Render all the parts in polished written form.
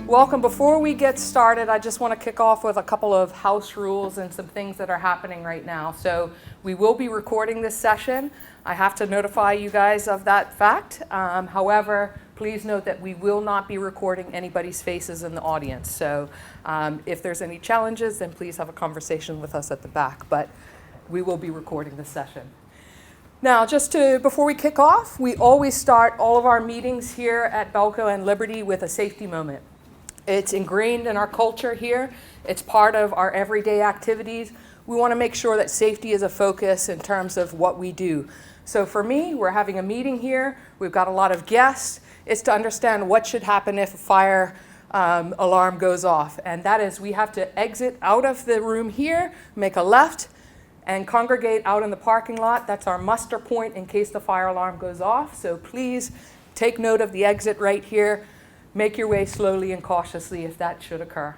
Welcome. Before we get started, I just want to kick off with a couple of house rules and some things that are happening right now. So we will be recording this session. I have to notify you guys of that fact. However, please note that we will not be recording anybody's faces in the audience. So if there's any challenges, then please have a conversation with us at the back. But we will be recording this session. Now, before we kick off, we always start all of our meetings here at Belco and Liberty with a safety moment. It's ingrained in our culture here. It's part of our everyday activities. We want to make sure that safety is a focus in terms of what we do. So for me, we're having a meeting here. We've got a lot of guests. It's to understand what should happen if a fire alarm goes off. And that is, we have to exit out of the room here, make a left, and congregate out in the parking lot. That's our muster point in case the fire alarm goes off. So please take note of the exit right here. Make your way slowly and cautiously if that should occur.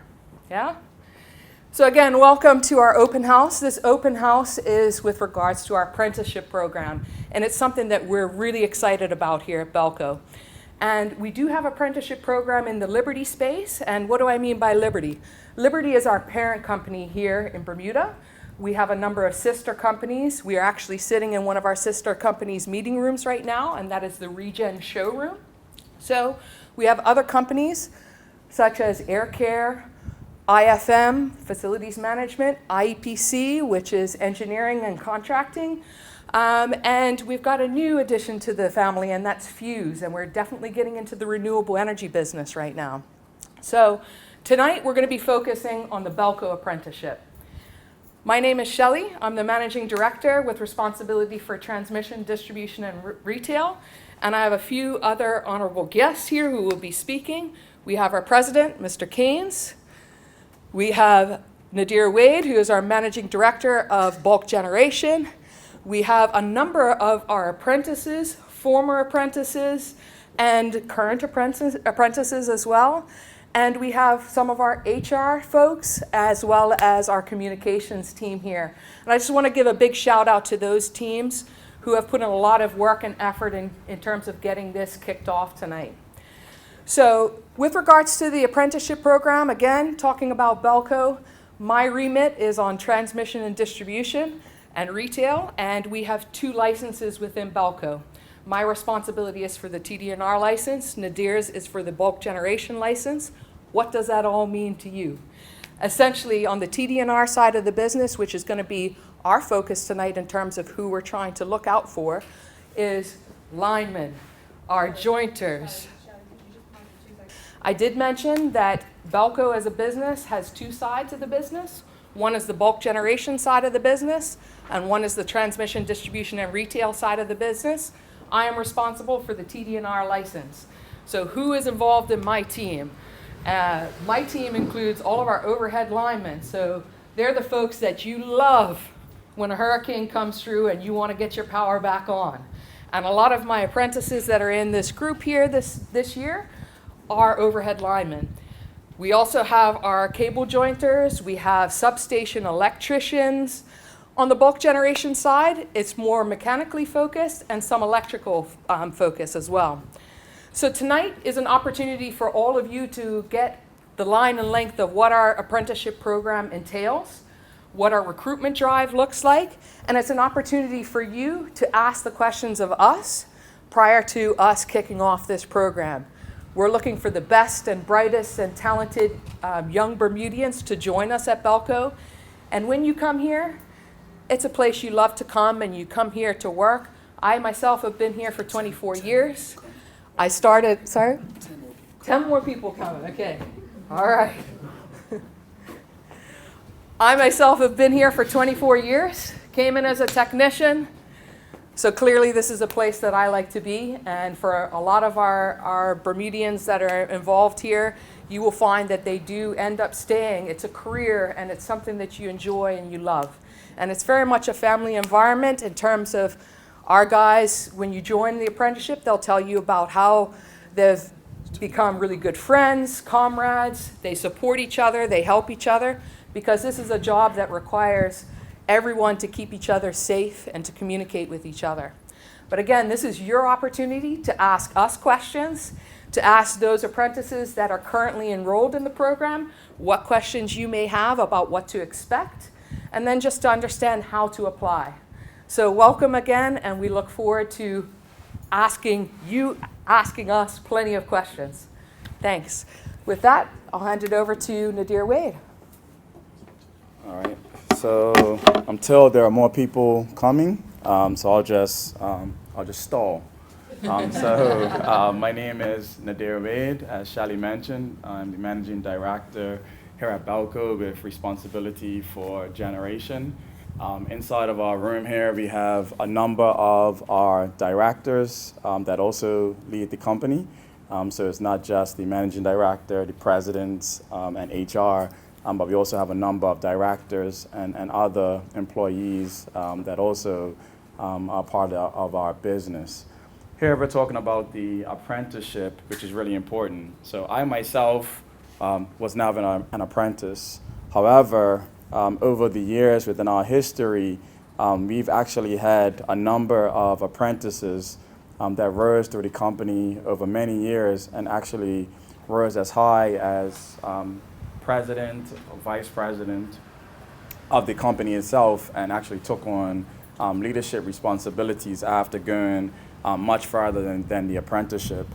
Yeah? So again, welcome to our open house. This open house is with regards to our apprenticeship program, and it's something that we're really excited about here at Belco. And we do have an apprenticeship program in the Liberty space, and what do I mean by Liberty? Liberty is our parent company here in Bermuda. We have a number of sister companies. We are actually sitting in one of our sister companies' meeting rooms right now, and that is the Regen showroom. So we have other companies such as Air Care, IFM, Facilities Management, IEPC, which is Engineering and Contracting, and we've got a new addition to the family, and that's Fuse, and we're definitely getting into the renewable energy business right now. So tonight we're going to be focusing on the Belco apprenticeship. My name is Shelley. I'm the Managing Director with responsibility for transmission, distribution, and retail. And I have a few other honorable guests here who will be speaking. We have our president, Mr. Keynes. We have Nadir Wade, who is our Managing Director of Bulk Generation. We have a number of our apprentices, former apprentices, and current apprentices as well. And we have some of our HR folks as well as our communications team here. And I just want to give a big shout out to those teams who have put in a lot of work and effort in terms of getting this kicked off tonight. So with regards to the apprenticeship program, again, talking about Belco, my remit is on transmission and distribution and retail, and we have 2 licenses within Belco. My responsibility is for the TD&R license. Nadir's is for the bulk generation license. What does that all mean to you? Essentially, on the TD&R side of the business, which is going to be our focus tonight in terms of who we're trying to look out for, is linemen, our jointers. I did mention that Belco as a business has 2 sides of the business. One is the bulk generation side of the business, and one is the transmission, distribution, and retail side of the business. I am responsible for the TD&R license. So who is involved in my team? My team includes all of our overhead linemen. So they're the folks that you love when a hurricane comes through and you want to get your power back on. And a lot of my apprentices that are in this group here this year are overhead linemen. We also have our cable jointers. We have substation electricians. On the bulk generation side, it's more mechanically focused and some electrical focus as well. So tonight is an opportunity for all of you to get the line and length of what our apprenticeship program entails, what our recruitment drive looks like, and it's an opportunity for you to ask the questions of us prior to us kicking off this program. We're looking for the best and brightest and talented young Bermudians to join us at Belco. And when you come here, it's a place you love to come, and you come here to work. I myself have been here for 24 years. I started, sorry? 10 more people coming, okay. All right. I myself have been here for 24 years, came in as a technician. So clearly this is a place that I like to be, and for a lot of our Bermudians that are involved here, you will find that they do end up staying. It's a career, and it's something that you enjoy and you love. And it's very much a family environment in terms of our guys. When you join the apprenticeship, they'll tell you about how they've become really good friends, comrades. They support each other, they help each other, because this is a job that requires everyone to keep each other safe and to communicate with each other. But again, this is your opportunity to ask us questions, to ask those apprentices that are currently enrolled in the program what questions you may have about what to expect, and then just to understand how to apply. So welcome again, and we look forward to asking us plenty of questions. Thanks. With that, I'll hand it over to Nadir Wade. All right. So I'm told there are more people coming, so I'll just stall. My name is Nadir Wade. As Shally mentioned, I'm the Managing Director here at Balco with responsibility for generation. Inside of our room here, we have a number of our directors that also lead the company. So it's not just the Managing Director, the President, and HR, but we also have a number of directors and other employees that also are part of our business. Here we're talking about the apprenticeship, which is really important. So I myself was never an apprentice. However, over the years within our history, we've actually had a number of apprentices that rose through the company over many years and actually rose as high as president or vice president of the company itself, and actually took on leadership responsibilities after going much farther than the apprenticeship.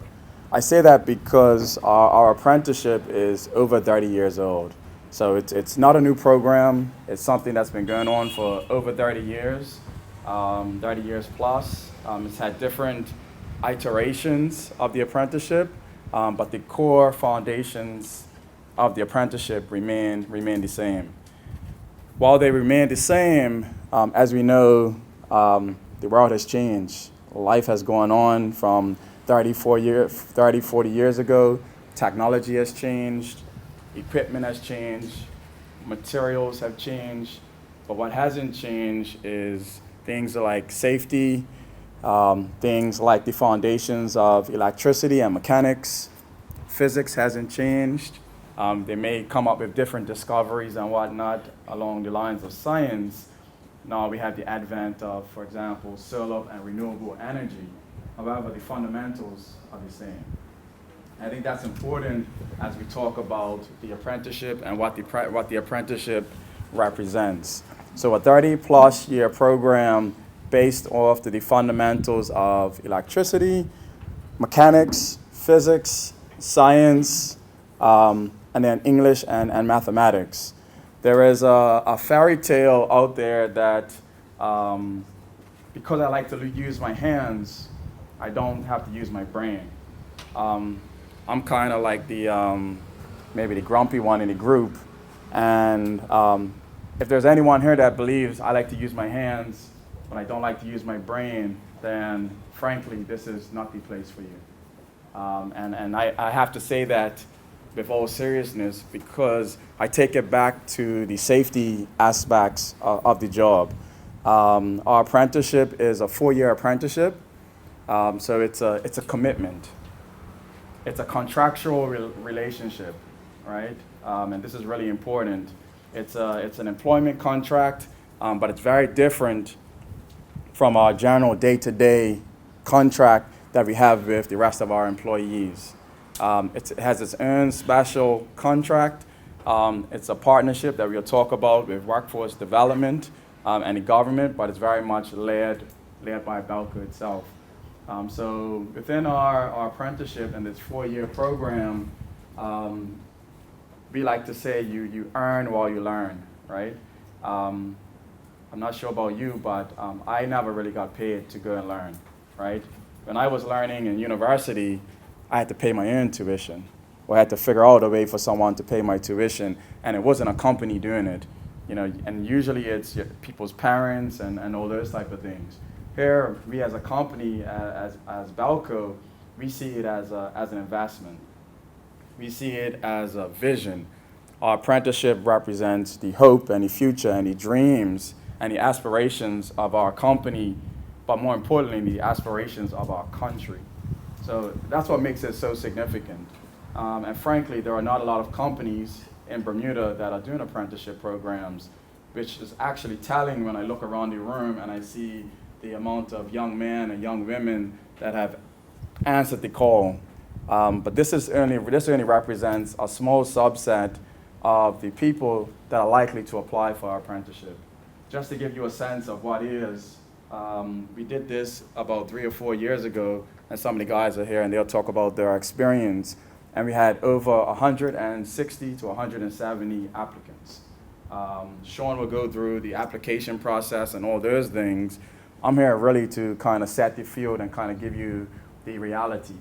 I say that because our apprenticeship is over 30 years old. So it's not a new program. It's something that's been going on for over 30 years, 30 years plus. It's had different iterations of the apprenticeship, but the core foundations of the apprenticeship remain the same. While they remain the same, as we know, the world has changed. Life has gone on from 30, 40 years ago. Technology has changed, equipment has changed, materials have changed, but what hasn't changed is things like safety, things like the foundations of electricity and mechanics. Physics hasn't changed. They may come up with different discoveries and whatnot along the lines of science. Now we have the advent of, for example, solar and renewable energy. However, the fundamentals are the same. I think that's important as we talk about the apprenticeship and what the apprenticeship represents. So a 30-plus year program based off the fundamentals of electricity, mechanics, physics, science, and then English and mathematics. There is a fairy tale out there that because I like to use my hands, I don't have to use my brain. I'm kind of like maybe the grumpy one in the group. And if there's anyone here that believes I like to use my hands, but I don't like to use my brain, then frankly, this is not the place for you. And I have to say that with all seriousness, because I take it back to the safety aspects of the job. Our apprenticeship is a 4-year apprenticeship, so it's a commitment. It's a contractual relationship, right? And this is really important. It's an employment contract, but it's very different from our general day-to-day contract that we have with the rest of our employees. It has its own special contract. It's a partnership that we'll talk about with workforce development and the government, but it's very much led by Balco itself. So within our apprenticeship and this 4-year program, we like to say you earn while you learn, right? I'm not sure about you, but I never really got paid to go and learn, right? When I was learning in university, I had to pay my own tuition, or I had to figure out a way for someone to pay my tuition, and it wasn't a company doing it, and usually it's people's parents and all those type of things. Here, we as a company, as Balco, we see it as an investment. We see it as a vision. Our apprenticeship represents the hope and the future and the dreams and the aspirations of our company, but more importantly, the aspirations of our country. So that's what makes it so significant. And frankly, there are not a lot of companies in Bermuda that are doing apprenticeship programs, which is actually telling when I look around the room and I see the amount of young men and young women that have answered the call. But this only represents a small subset of the people that are likely to apply for our apprenticeship. Just to give you a sense of what is, we did this about 3 or 4 years ago, and some of the guys are here and they'll talk about their experience. And we had over 160 to 170 applicants. Sean will go through the application process and all those things. I'm here really to kind of set the field and kind of give you the reality.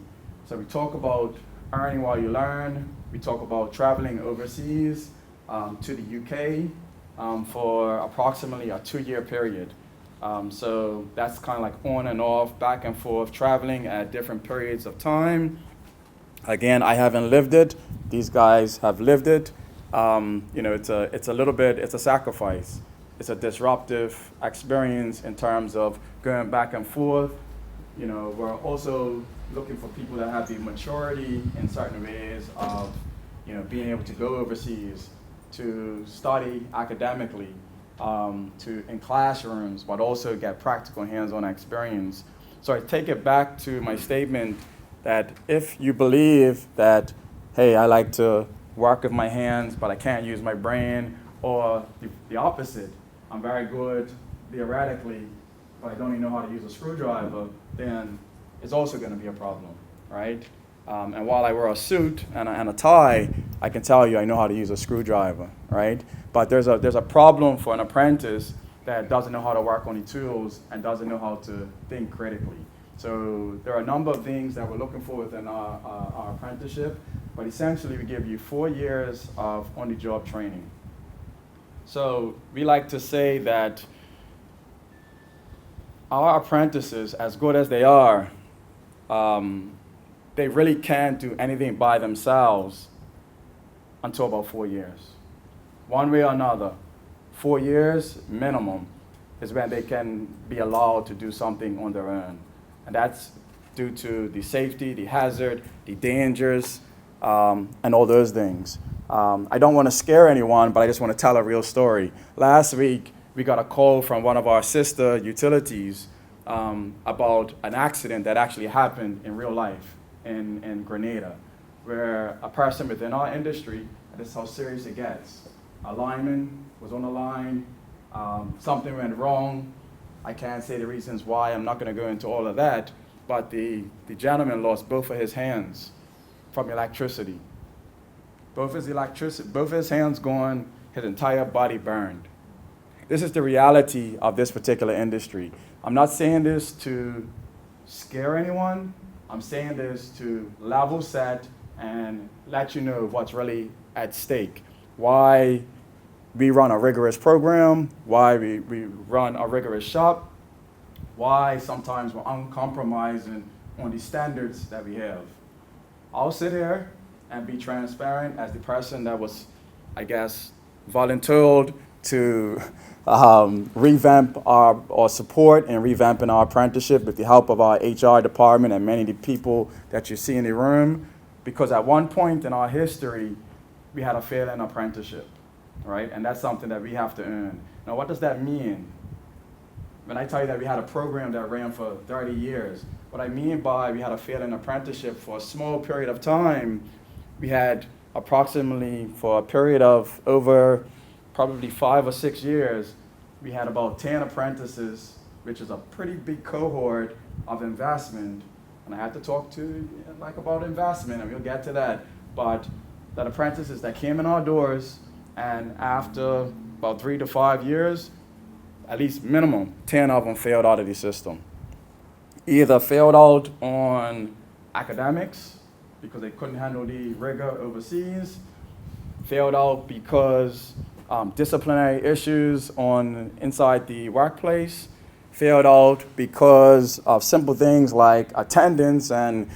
So we talk about earning while you learn. We talk about traveling overseas to the UK for approximately a 2-year period. So that's kind of like on and off, back and forth, traveling at different periods of time. Again, I haven't lived it. These guys have lived it. You know, it's a sacrifice. It's a disruptive experience in terms of going back and forth. You know, we're also looking for people that have the maturity in certain ways of, you know, being able to go overseas, to study academically, in classrooms, but also get practical hands-on experience. So I take it back to my statement that if you believe that, hey, I like to work with my hands, but I can't use my brain, or the opposite, I'm very good theoretically, but I don't even know how to use a screwdriver, then it's also going to be a problem, right? And while I wear a suit and a tie, I can tell you I know how to use a screwdriver, right? But there's a problem for an apprentice that doesn't know how to work on the tools and doesn't know how to think critically. So there are a number of things that we're looking for within our apprenticeship, but essentially we give you 4 years of on-the-job training. So we like to say that our apprentices, as good as they are, they really can't do anything by themselves until about 4 years. One way or another, 4 years minimum is when they can be allowed to do something on their own. And that's due to the safety, the hazard, the dangers, and all those things. I don't want to scare anyone, but I just want to tell a real story. Last week, we got a call from one of our sister utilities about an accident that actually happened in real life in Grenada, where a person within our industry, and this is how serious it gets, a lineman was on the line, something went wrong. I can't say the reasons why, I'm not going to go into all of that, but the gentleman lost both of his hands from electricity. Both of his hands gone, his entire body burned. This is the reality of this particular industry. I'm not saying this to scare anyone. I'm saying this to level set and let you know what's really at stake. Why we run a rigorous program, why we run a rigorous shop, why sometimes we're uncompromising on the standards that we have. I'll sit here and be transparent as the person that was, I guess, volunteered to revamp or support and revamping our apprenticeship with the help of our HR department and many of the people that you see in the room, because at one point in our history, we had a failing apprenticeship, right? And that's something that we have to earn. Now, what does that mean? When I tell you that we had a program that ran for 30 years, what I mean by we had a failing apprenticeship for a small period of time, we had approximately, for a period of over probably 5 or 6 years, we had about 10 apprentices, which is a pretty big cohort of investment. And I had to talk to about investment, and we'll get to that. But that apprentices that came in our doors, and after about 3 to 5 years, at least minimum, 10 of them failed out of the system. Either failed out on academics because they couldn't handle the rigor overseas, failed out because disciplinary issues inside the workplace, failed out because of simple things like attendance and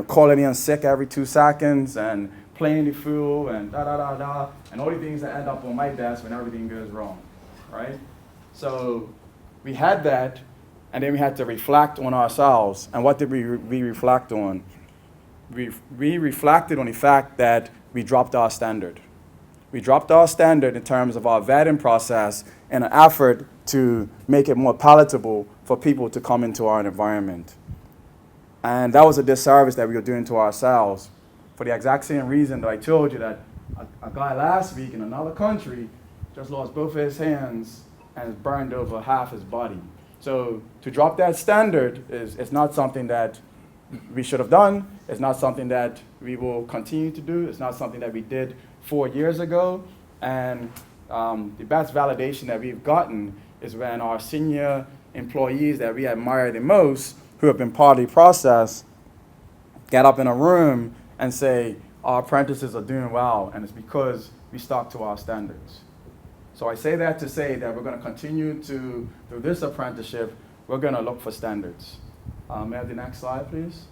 calling in sick every 2 seconds and playing the fool and and all the things that end up on my desk when everything goes wrong, right? So we had that, and then we had to reflect on ourselves. And what did we reflect on? We reflected on the fact that we dropped our standard. We dropped our standard in terms of our vetting process in an effort to make it more palatable for people to come into our environment. And that was a disservice that we were doing to ourselves for the exact same reason that I told you that a guy last week in another country just lost both his hands and has burned over half his body. So to drop that standard is not something that we should have done. It's not something that we will continue to do. It's not something that we did 4 years ago. And the best validation that we've gotten is when our senior employees that we admire the most, who have been part of the process, get up in a room and say, our apprentices are doing well, and it's because we stuck to our standards. So I say that to say that we're going to continue to, through this apprenticeship, we're going to look for standards. May I have the next slide, please?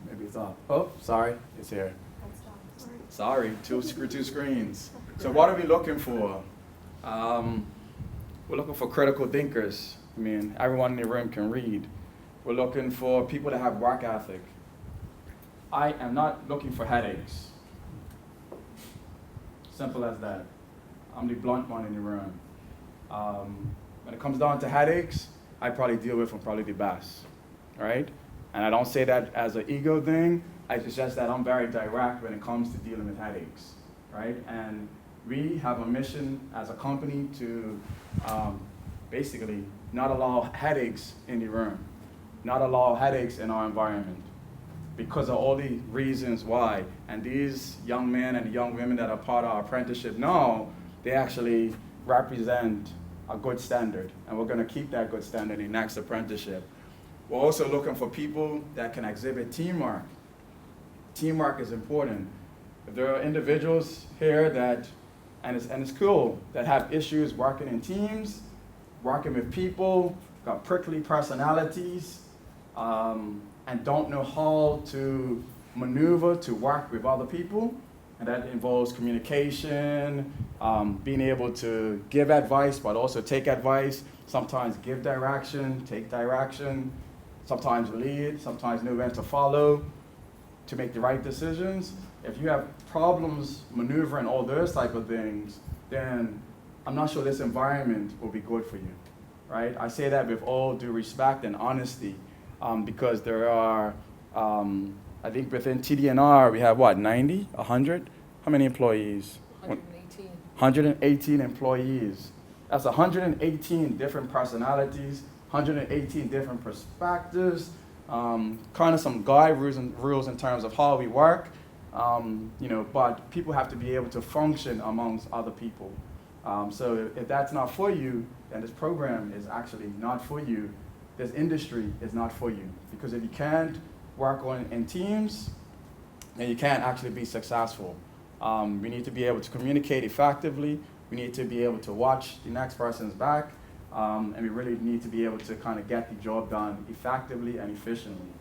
Maybe it's up. Oh, sorry, it's here. Sorry, two screens. So what are we looking for? We're looking for critical thinkers. I mean, everyone in the room can read. We're looking for people that have work ethic. I am not looking for headaches. Simple as that. I'm the blunt one in the room. When it comes down to headaches, I probably deal with them probably the best, right? And I don't say that as an ego thing. It's just that I'm very direct when it comes to dealing with headaches, right? And we have a mission as a company to basically not allow headaches in the room, not allow headaches in our environment because of all the reasons why. And these young men and young women that are part of our apprenticeship now, they actually represent a good standard. And we're going to keep that good standard in the next apprenticeship. We're also looking for people that can exhibit teamwork. Teamwork is important. If there are individuals here that, and it's cool, that have issues working in teams, working with people, got prickly personalities, and don't know how to maneuver to work with other people, and that involves communication, being able to give advice, but also take advice, sometimes give direction, take direction, sometimes lead, sometimes know when to follow, to make the right decisions. If you have problems maneuvering all those type of things, then I'm not sure this environment will be good for you, right? I say that with all due respect and honesty, because there are, I think within TDNR we have what, 90, 100? How many employees? 118. 118 employees. That's 118 different personalities, 118 different perspectives, kind of some guide rules in terms of how we work, but people have to be able to function amongst other people. So if that's not for you, then this program is actually not for you. This industry is not for you. Because if you can't work in teams, then you can't actually be successful. We need to be able to communicate effectively. We need to be able to watch the next person's back. And we really need to be able to kind of get the job done effectively and efficiently.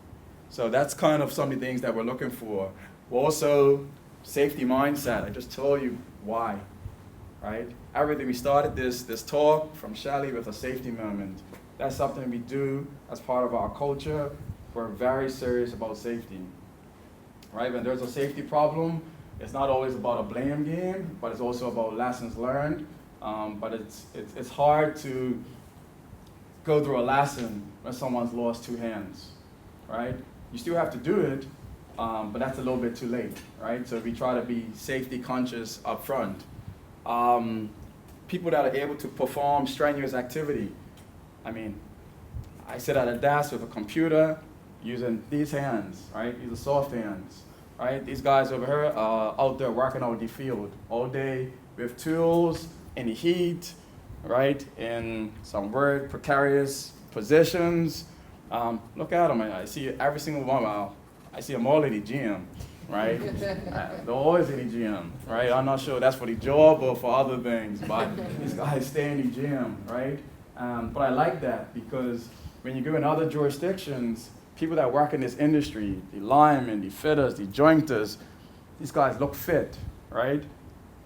So that's kind of some of the things that we're looking for. We're also safety mindset. I just told you why, right? Everything, we started this talk from Shelly with a safety moment. That's something we do as part of our culture. We're very serious about safety, right? When there's a safety problem, it's not always about a blame game, but it's also about lessons learned. But it's hard to go through a lesson when someone's lost 2 hands, right? You still have to do it, but that's a little bit too late, right? So we try to be safety conscious up front. People that are able to perform strenuous activity. I mean, I sit at a desk with a computer using these hands, right? These are soft hands, right? These guys over here are out there working out the field all day with tools, in the heat, right, in some very precarious positions. Look at them, I see every single one. Well, I see them all in the gym, right? They're always in the gym, right? I'm not sure that's for the job or for other things, but these guys stay in the gym, right? But I like that because when you go in other jurisdictions, people that work in this industry, the linemen, the fitters, the jointers, these guys look fit, right?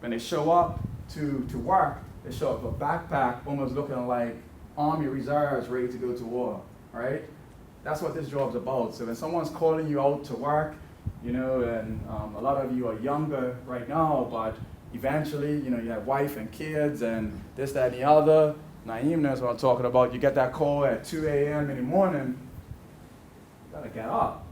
When they show up to work, they show up with a backpack almost looking like Army reserves ready to go to war, right? That's what this job's about. So when someone's calling you out to work, and a lot of you are younger right now, but eventually, you know, you have wife and kids and this, that, and the other. Naeem knows what I'm talking about. You get that call at 2 a.m. in the morning, you gotta get up.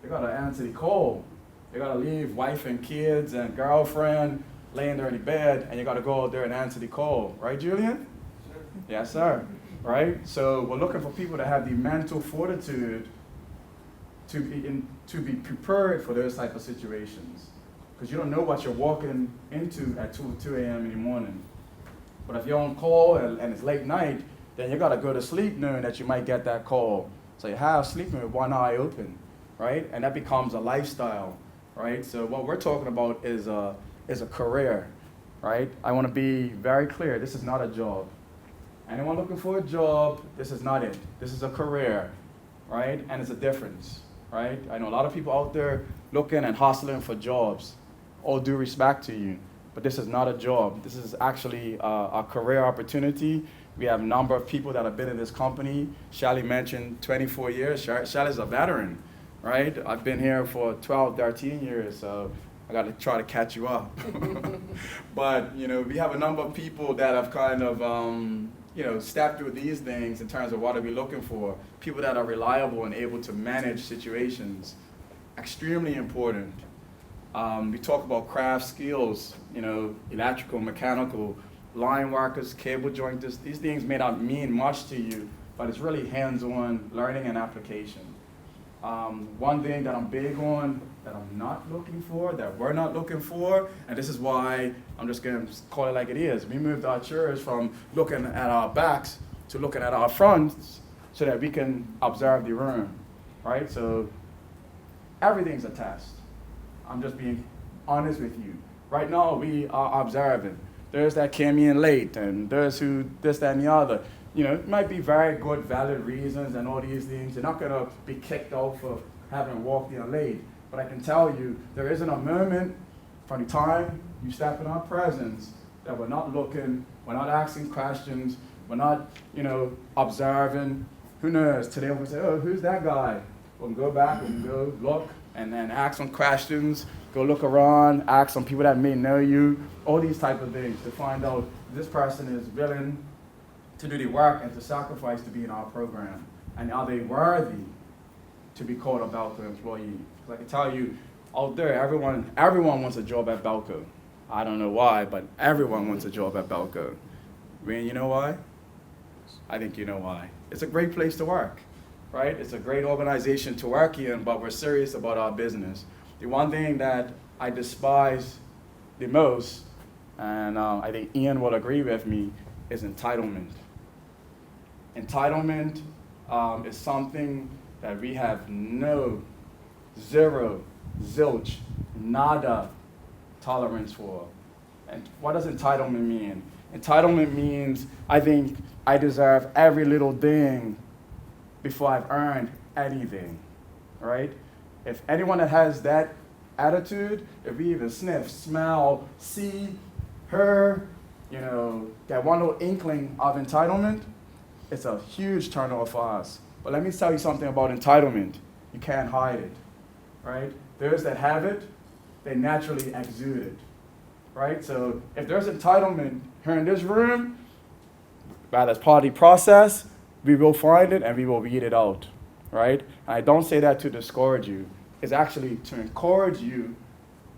You gotta answer the call. You gotta leave wife and kids and girlfriend laying there in the bed, and you gotta go out there and answer the call. Right, Julian? Sure. Yes, sir. Right? So we're looking for people that have the mental fortitude to be prepared for those type of situations. Because you don't know what you're walking into at 2 a.m. in the morning. But if you're on call and it's late night, then you gotta go to sleep knowing that you might get that call. So you have sleeping with one eye open, right? And that becomes a lifestyle, right? So what we're talking about is a career, right? I wanna be very clear, this is not a job. Anyone looking for a job, this is not it. This is a career, right? And it's a difference, right? I know a lot of people out there looking and hustling for jobs. All due respect to you, but this is not a job. This is actually a career opportunity. We have a number of people that have been in this company. Shally mentioned 24 years. Shally's a veteran, right? I've been here for 12, 13 years, so I got to try to catch you up. But, you know, we have a number of people that have kind of, you know, stepped through these things in terms of what are we looking for. People that are reliable and able to manage situations. Extremely important. We talk about craft skills, you know, electrical, mechanical, line workers, cable jointers. These things may not mean much to you, but it's really hands-on learning and application. One thing that I'm big on, that I'm not looking for, that we're not looking for, and this is why I'm just going to call it like it is. We moved our chairs from looking at our backs to looking at our fronts so that we can observe the room, right? So everything's a test. I'm just being honest with you. Right now, we are observing. There's that came in late, and there's who this, that, and the other. You know, it might be very good, valid reasons and all these things. You're not gonna be kicked out for having walked in late. But I can tell you, there isn't a moment from the time you step in our presence that we're not looking, we're not asking questions, we're not, you know, observing. Who knows? Today we'll say, oh, who's that guy? We'll go back and go look. And then ask some questions, go look around, ask some people that may know you, all these type of things to find out if this person is willing to do the work and to sacrifice to be in our program. And are they worthy to be called a Balco employee? Because I can tell you, out there, everyone wants a job at Balco. I don't know why, but everyone wants a job at Balco. Ryan, you know why? I think you know why. It's a great place to work. Right? It's a great organization to work in, but we're serious about our business. The one thing that I despise the most, and I think Ian will agree with me, is entitlement. Entitlement is something that we have zero, zilch, nada tolerance for. And what does entitlement mean? Entitlement means I think I deserve every little thing before I've earned anything, right? If anyone that has that attitude, if we even sniff, smell, see, hear, you know, that one little inkling of entitlement, it's a huge turnoff for us. But let me tell you something about entitlement. You can't hide it, right? Those that have it, they naturally exude it, right? So if there's entitlement here in this room, by this party process, we will find it and we will weed it out, right? And I don't say that to discourage you. It's actually to encourage you,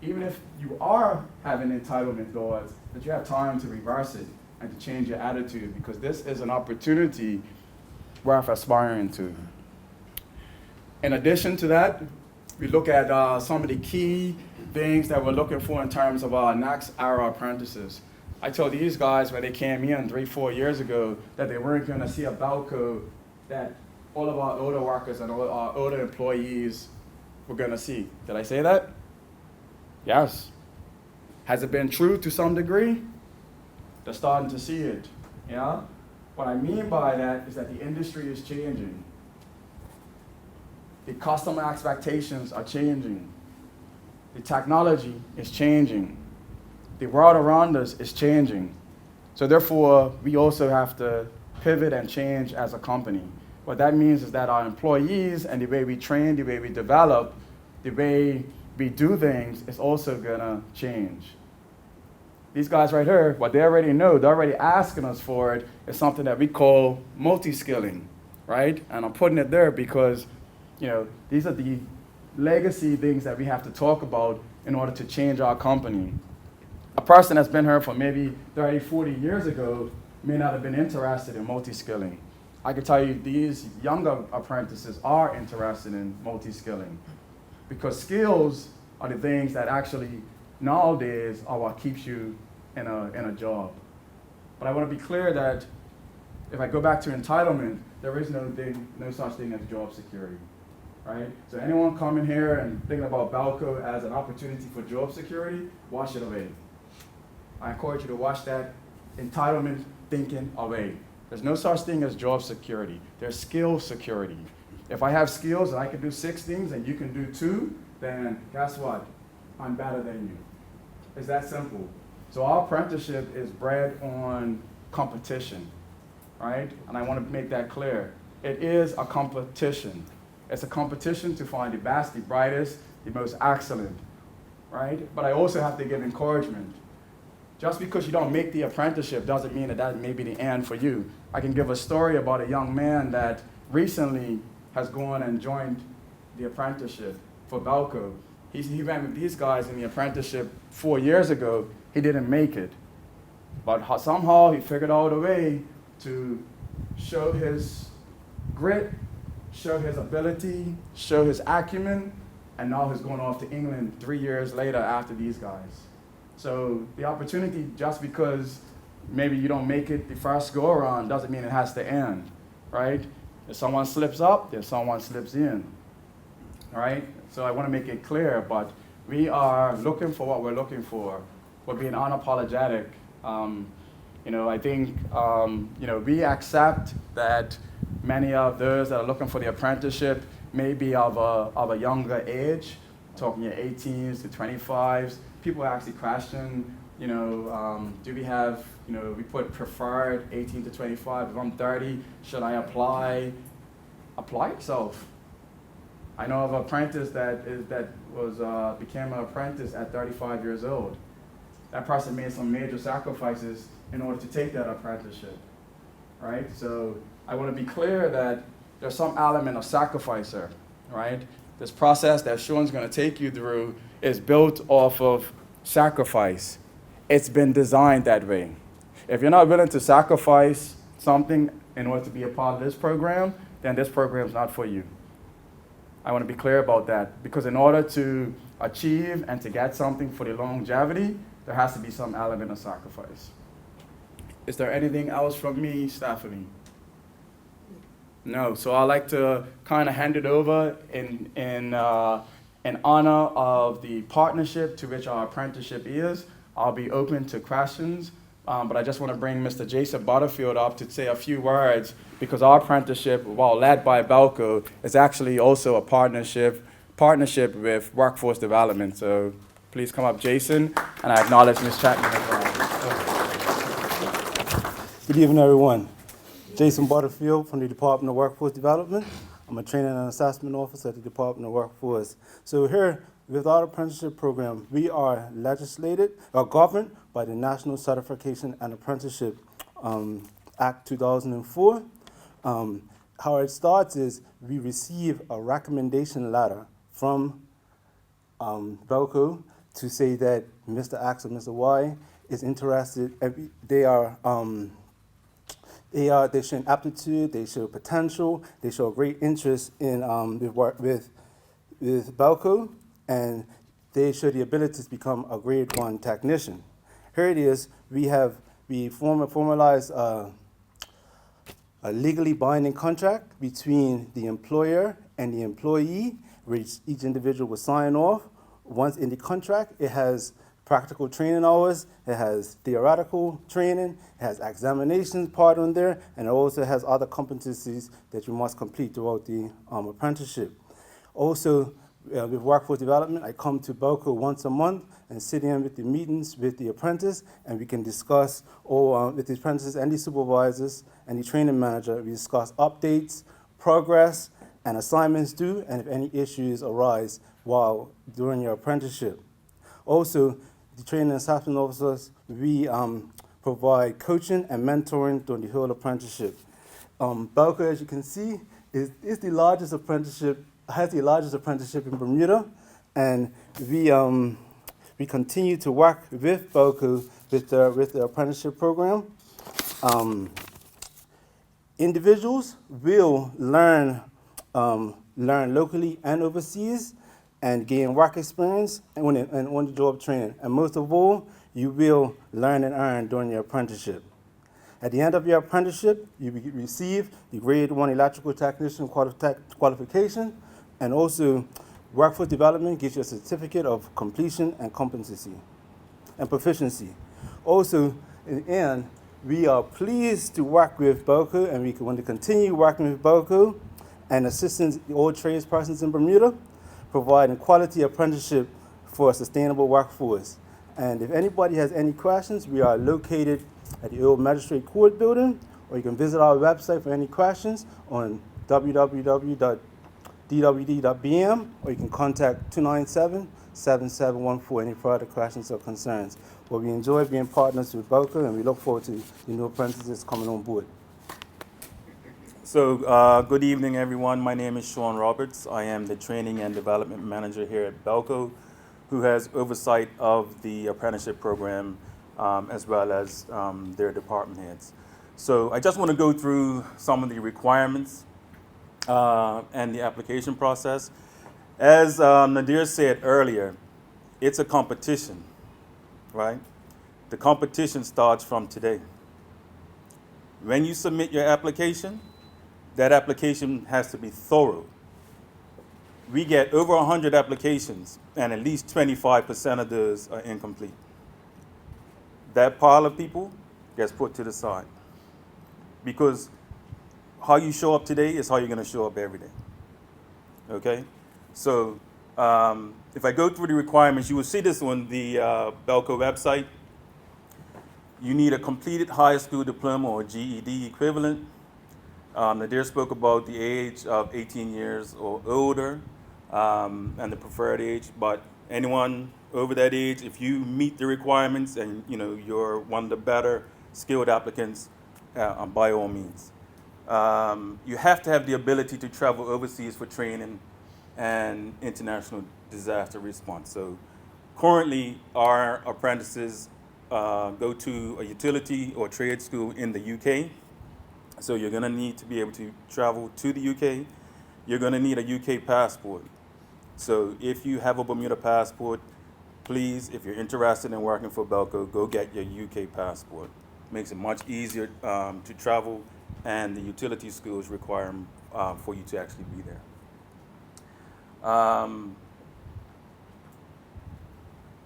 even if you are having entitlement thoughts, that you have time to reverse it and to change your attitude, because this is an opportunity worth aspiring to. In addition to that, we look at some of the key things that we're looking for in terms of our next era apprentices. I told these guys when they came in 3-4 years ago that they weren't going to see a Balco that all of our older workers and all our older employees were going to see. Did I say that? Yes. Has it been true to some degree? They're starting to see it. Yeah? What I mean by that is that the industry is changing. The customer expectations are changing. The technology is changing. The world around us is changing. So therefore, we also have to pivot and change as a company. What that means is that our employees and the way we train, the way we develop, the way we do things is also gonna change. these guys right here, what they already know, they're already asking us for it, is something that we call multi-skilling, right? And I'm putting it there because, these are the legacy things that we have to talk about in order to change our company. A person that's been here for maybe 30, 40 years ago may not have been interested in multi-skilling. I can tell you these younger apprentices are interested in multi-skilling because skills are the things that actually nowadays are what keeps you in a job. But I want to be clear that if I go back to entitlement, there is no such thing as job security, right? So anyone coming here and thinking about Balco as an opportunity for job security, wash it away. I encourage you to wash that entitlement thinking away. There's no such thing as job security. There's skill security. If I have skills and I can do 6 things and you can do 2, then guess what? I'm better than you. It's that simple. So our apprenticeship is bred on competition, right? And I want to make that clear. It is a competition. It's a competition to find the best, the brightest, the most excellent, right? But I also have to give encouragement. Just because you don't make the apprenticeship doesn't mean that may be the end for you. I can give a story about a young man that recently has gone and joined the apprenticeship for Balco. He went with these guys in the apprenticeship 4 years ago. He didn't make it. But somehow he figured out a way to show his grit, show his ability, show his acumen, and now he's going off to England 3 years later after these guys. So the opportunity, just because maybe you don't make it the first go around, doesn't mean it has to end, right? If someone slips up, then someone slips in, right? So I want to make it clear, but we are looking for what we're looking for. We're being unapologetic. I think, we accept that many of those that are looking for the apprenticeship may be of a younger age, talking your 18s to 25s. People actually question, do we have, we put preferred 18 to 25. If I'm 30, should I apply? Apply yourself. I know of an apprentice that became an apprentice at 35 years old. That person made some major sacrifices in order to take that apprenticeship, right? So I want to be clear that there's some element of sacrifice here, right? This process that Sean's going to take you through is built off of sacrifice. It's been designed that way. If you're not willing to sacrifice something in order to be a part of this program, then this program is not for you. I want to be clear about that, because in order to achieve and to get something for the longevity, there has to be some element of sacrifice. Is there anything else from me, Stephanie? No. So I'd like to kind of hand it over in honor of the partnership to which our apprenticeship is. I'll be open to questions, but I just want to bring Mr. Jason Butterfield up to say a few words, because our apprenticeship, while led by Balco, is actually also a partnership with Workforce Development. So please come up, Jason, and I acknowledge Ms. Chapman as well. Good evening, everyone. Jason Butterfield from the Department of Workforce Development. I'm a training and assessment officer at the Department of Workforce. So here, with our apprenticeship program, we are governed by the National Certification and Apprenticeship Act 2004. How it starts is we receive a recommendation letter from Balco to say that Mr. X or Mr. Y is interested. They show aptitude, they show potential, they show great interest in with Balco, and they show the ability to become a grade 1 technician. Here it is, we formalized a legally binding contract between the employer and the employee, which each individual will sign off. Once in the contract, it has practical training hours, it has theoretical training, it has examinations part on there, and it also has other competencies that you must complete throughout the apprenticeship. Also, with Workforce Development, I come to Balco once a month and sit in with the meetings with the apprentice, and we can discuss, with the apprentices and the supervisors and the training manager, we discuss updates, progress, and assignments due, and if any issues arise during your apprenticeship. Also, the training and assessment officers, we provide coaching and mentoring during the whole apprenticeship. Belco, as you can see, is the largest apprenticeship, has the largest apprenticeship in Bermuda, and we continue to work with Belco with the apprenticeship program. Individuals will learn locally and overseas and gain work experience and on-the-job training. And most of all, you will learn and earn during your apprenticeship. At the end of your apprenticeship, you receive the Grade 1 Electrical Technician qualification, and also workforce development gives you a certificate of completion and competency and proficiency. Also, in the end, we are pleased to work with Belco, and we want to continue working with Belco and assisting all tradespersons in Bermuda, providing quality apprenticeship for a sustainable workforce. And if anybody has any questions, we are located at the Old Magistrate Court Building, or you can visit our website for any questions on www.dwd.bm, or you can contact 297-7714 any further questions or concerns. Well, we enjoy being partners with Belco, and we look forward to the new apprentices coming on board. So, good evening, everyone. My name is Sean Roberts. I am the Training and Development Manager here at Belco, who has oversight of the apprenticeship program as well as their department heads. So, I just want to go through some of the requirements and the application process. As Nadir said earlier, it's a competition, right? The competition starts from today. When you submit your application, that application has to be thorough. We get over 100 applications, and at least 25% of those are incomplete. That pile of people gets put to the side, because how you show up today is how you're going to show up every day. Okay? So if I go through the requirements, you will see this on the Belco website. You need a completed high school diploma or GED equivalent. Nadir spoke about the age of 18 years or older and the preferred age, but anyone over that age, if you meet the requirements and you're one of the better skilled applicants, by all means. You have to have the ability to travel overseas for training and international disaster response. So currently our apprentices go to a utility or trade school in the UK. So you're going to need to be able to travel to the UK. You're going to need a UK passport. So if you have a Bermuda passport, please, if you're interested in working for Belco, go get your UK passport. Makes it much easier to travel, and the utility schools require for you to actually be there.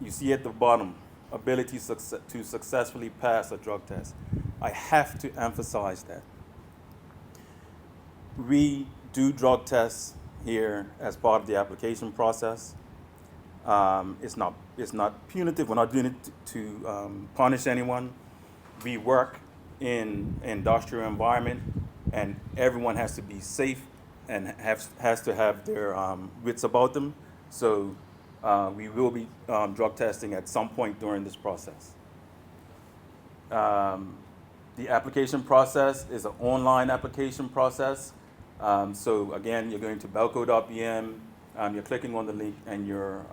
You see at the bottom, ability to successfully pass a drug test. I have to emphasize that. We do drug tests here as part of the application process. It's not punitive. We're not doing it to punish anyone. We work in an industrial environment, and everyone has to be safe and has to have their wits about them. So we will be drug testing at some point during this process. The application process is an online application process. So again, you're going to belco.bm, you're clicking on the link, and you're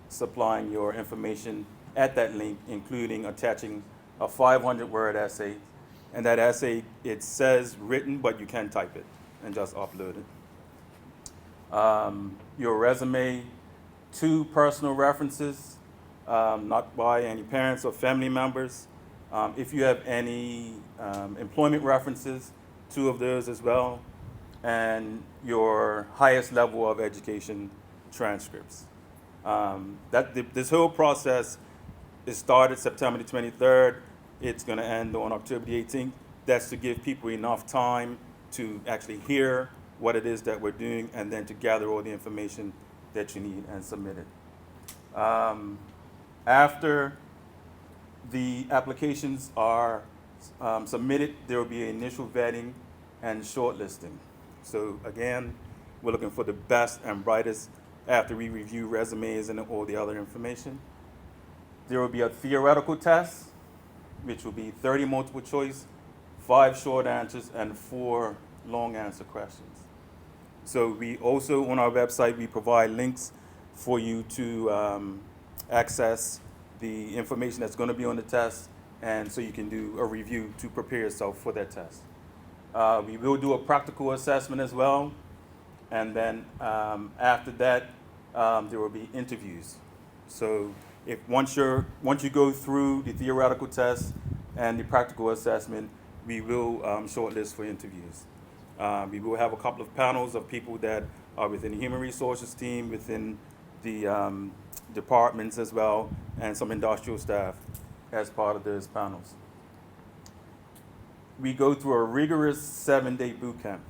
supplying your information at that link, including attaching a 500-word essay. And that essay, it says written, but you can type it and just upload it. Your resume, 2 personal references, not by any parents or family members. If you have any employment references, 2 of those as well, and your highest level of education transcripts. This whole process is started September the 23rd. It's going to end on October the 18th. That's to give people enough time to actually hear what it is that we're doing, and then to gather all the information that you need and submit it. After the applications are submitted, there will be initial vetting and shortlisting. So again, we're looking for the best and brightest after we review resumes and all the other information. There will be a theoretical test, which will be 30 multiple choice, 5 short answers, and 4 long answer questions. So we also, on our website, we provide links for you to access the information that's going to be on the test, and so you can do a review to prepare yourself for that test. We will do a practical assessment as well, and then after that, there will be interviews. So once you go through the theoretical test and the practical assessment, we will shortlist for interviews. We will have a couple of panels of people that are within the human resources team, within the departments as well, and some industrial staff as part of those panels. We go through a rigorous 7-day boot camp.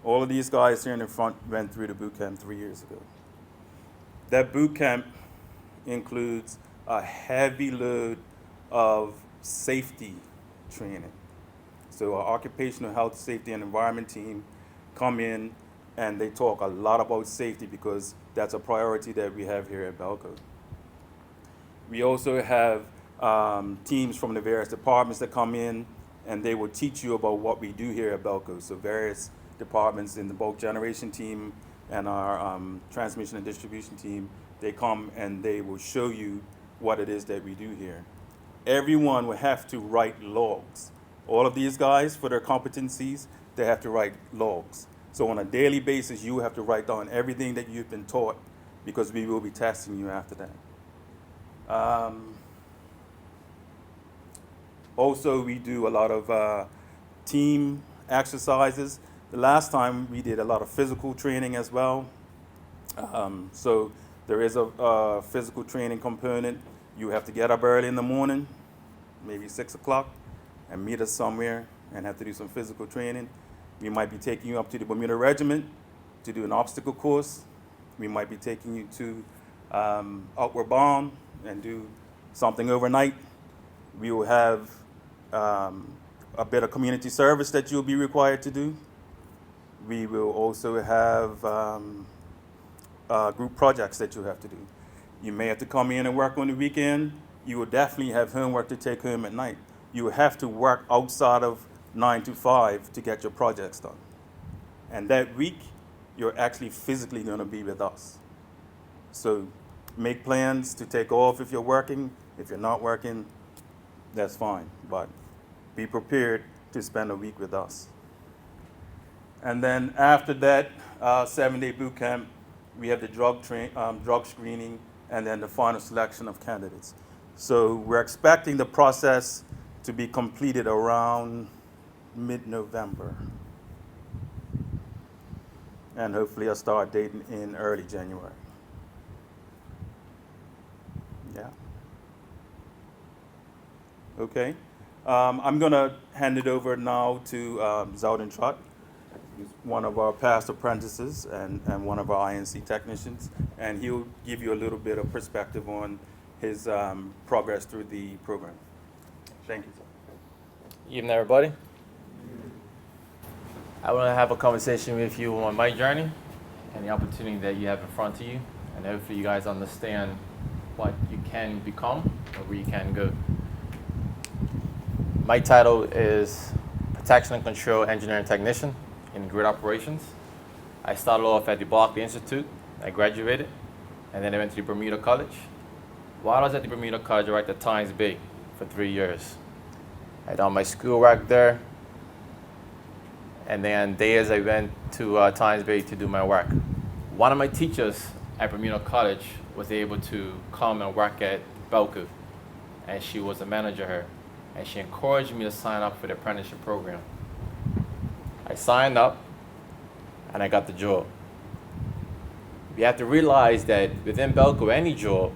All of these guys here in the front went through the boot camp 3 years ago. That boot camp includes a heavy load of safety training. So our occupational health, safety, and environment team come in and they talk a lot about safety because that's a priority that we have here at Belco. We also have teams from the various departments that come in and they will teach you about what we do here at Belco. So various departments in the bulk generation team and our transmission and distribution team, they come and they will show you what it is that we do here. Everyone will have to write logs. All of these guys, for their competencies, they have to write logs. So on a daily basis, you have to write down everything that you've been taught because we will be testing you after that. Also, we do a lot of team exercises. The last time we did a lot of physical training as well. So there is a physical training component. You have to get up early in the morning, maybe 6 o'clock, and meet us somewhere and have to do some physical training. We might be taking you up to the Bermuda Regiment to do an obstacle course. We might be taking you to Outward Bound and do something overnight. We will have a bit of community service that you'll be required to do. We will also have group projects that you'll have to do. You may have to come in and work on the weekend. You will definitely have homework to take home at night. You will have to work outside of 9 to 5 to get your projects done. And that week, you're actually physically going to be with us. So make plans to take off if you're working. If you're not working, that's fine. But be prepared to spend a week with us. And then after that 7-day boot camp, we have the drug screening and then the final selection of candidates. So we're expecting the process to be completed around mid-November. And hopefully a start date in early January. Yeah. Okay. I'm going to hand it over now to Zeldin Trott. He's one of our past apprentices and one of our INC technicians, and he'll give you a little bit of perspective on his progress through the program. Thank you, sir. Evening, everybody. I want to have a conversation with you on my journey and the opportunity that you have in front of you, and hopefully you guys understand what you can become or where you can go. My title is Protection and Control Engineering Technician in Grid Operations. I started off at the Berkeley Institute. I graduated, and then I went to the Bermuda College. While I was at the Bermuda College, I worked at Tynes Bay for 3 years. I done my schoolwork there, and then days I went to Tynes Bay to do my work. One of my teachers at Bermuda College was able to come and work at Belco, and she was a manager here, and she encouraged me to sign up for the apprenticeship program. I signed up, and I got the job. You have to realize that within Belco, any job,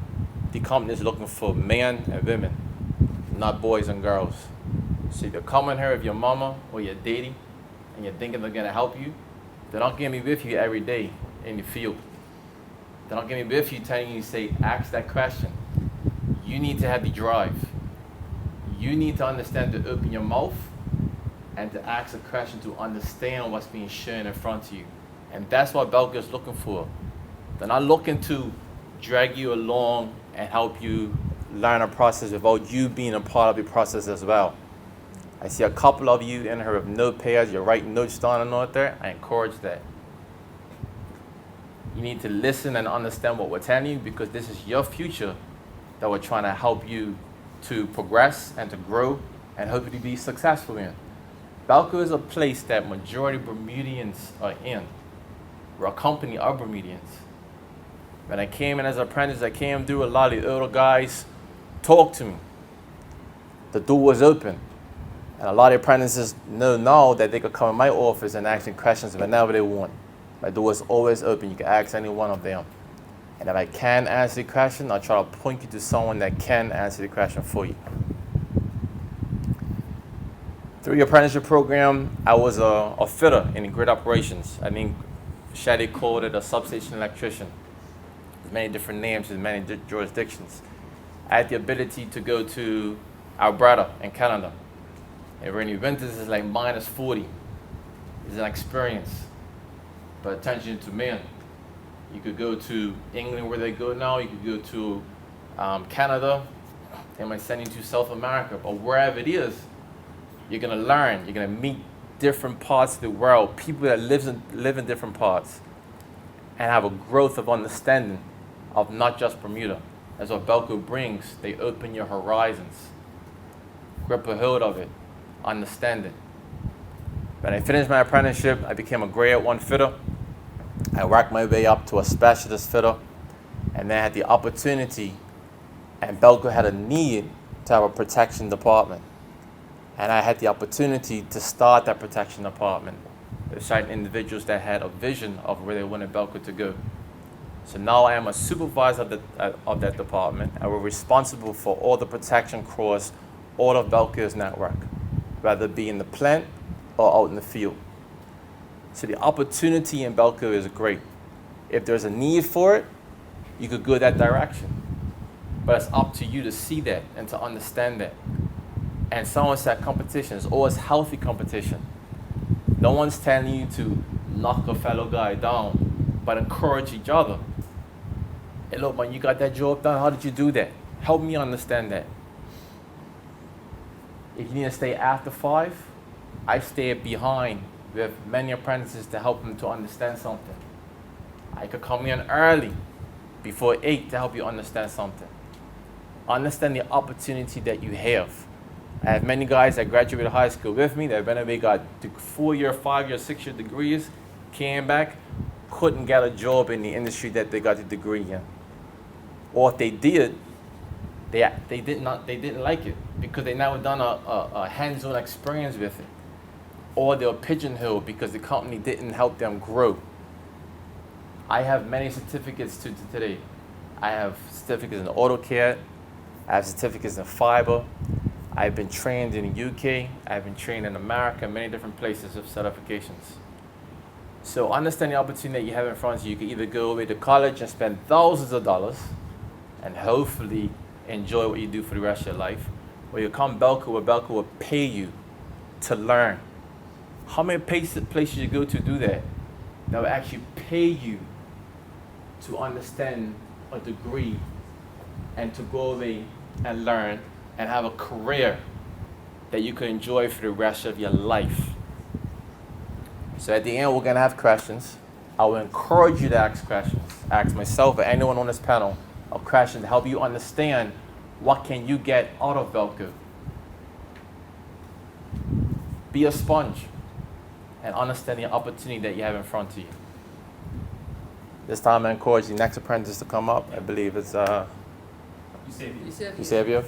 the company is looking for men and women, not boys and girls. So if you're coming here with your mama or your daddy, and you're thinking they're gonna help you, they're not gonna be with you every day in the field. They're not gonna be with you telling you, say, ask that question. You need to have the drive. You need to understand to open your mouth and to ask a question to understand what's being shown in front of you. And that's what Belco is looking for. They're not looking to drag you along and help you learn a process without you being a part of the process as well. I see a couple of you in here with notepads, you're writing notes down and all there. I encourage that. You need to listen and understand what we're telling you, because this is your future that we're trying to help you to progress and to grow and hopefully be successful in. Balco is a place that majority Bermudians are in. We're a company of Bermudians. When I came in as an apprentice, I came through, a lot of the older guys talked to me. The door was open. And a lot of apprentices know now that they could come in my office and ask me questions whenever they want. My door is always open. You can ask any one of them. And if I can answer the question, I'll try to point you to someone that can answer the question for you. Through the apprenticeship program, I was a fitter in grid operations. I think Shady called it a substation electrician. There's many different names in many jurisdictions. I had the ability to go to Alberta in Canada. And when the winters is like minus 40. It's an experience. But attention to men. You could go to England where they go now. You could go to Canada. They might send you to South America. But wherever it is, you're going to learn. You're going to meet different parts of the world, people that live in different parts, and have a growth of understanding of not just Bermuda. That's what Balco brings. They open your horizons. Grip a hold of it. Understand it. When I finished my apprenticeship, I became a grade 1 fitter. I worked my way up to a specialist fitter, and then I had the opportunity, and Balco had a need to have a protection department. And I had the opportunity to start that protection department with certain individuals that had a vision of where they wanted Balco to go. So now I am a supervisor of that department, and we're responsible for all the protection across all of Balco's network, whether it be in the plant or out in the field. So the opportunity in Balco is great. If there's a need for it, you could go that direction. But it's up to you to see that and to understand that. And someone said competition is always healthy competition. No one's telling you to knock a fellow guy down, but encourage each other. Hey, look, man, you got that job done. How did you do that? Help me understand that. If you need to stay after 5, I stay behind with many apprentices to help them to understand something. I could come in early, before 8, to help you understand something. Understand the opportunity that you have. I have many guys that graduated high school with me that whenever they got 4-year, 5-year, 6-year degrees, came back, couldn't get a job in the industry that they got the degree in. Or if they did, they didn't like it because they never done a hands-on experience with it. Or they were pigeonholed because the company didn't help them grow. I have many certificates today. I have certificates in AutoCAD. I have certificates in fiber. I've been trained in the UK. I've been trained in America, many different places of certifications. So understand the opportunity that you have in front of you. You can either go away to college and spend thousands of dollars and hopefully enjoy what you do for the rest of your life, or you come Balco, where Balco will pay you to learn. How many places you go to do that? That will actually pay you to understand a degree and to go away and learn and have a career that you can enjoy for the rest of your life. So at the end, we're gonna have questions. I will encourage you to ask questions. Ask myself or anyone on this panel a question to help you understand what can you get out of Balco. Be a sponge and understand the opportunity that you have in front of you. This time I encourage the next apprentice to come up. I believe it's Eusebio.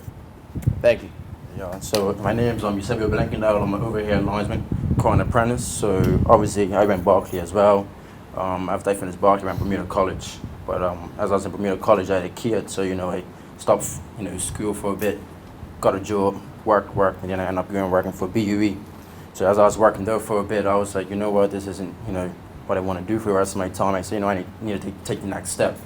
Thank you. Yeah, so my name's Eusebio Blankendahl. I'm over here at linesman, current apprentice. So obviously I went Berkeley as well. After I finished Berkeley, I went Bermuda College. But as I was in Bermuda College, I had a kid, so I stopped school for a bit, got a job, worked, and then I ended up working for BUE. So as I was working there for a bit, I was like, you know what, this isn't what I want to do for the rest of my time. I said, I need to take the next step.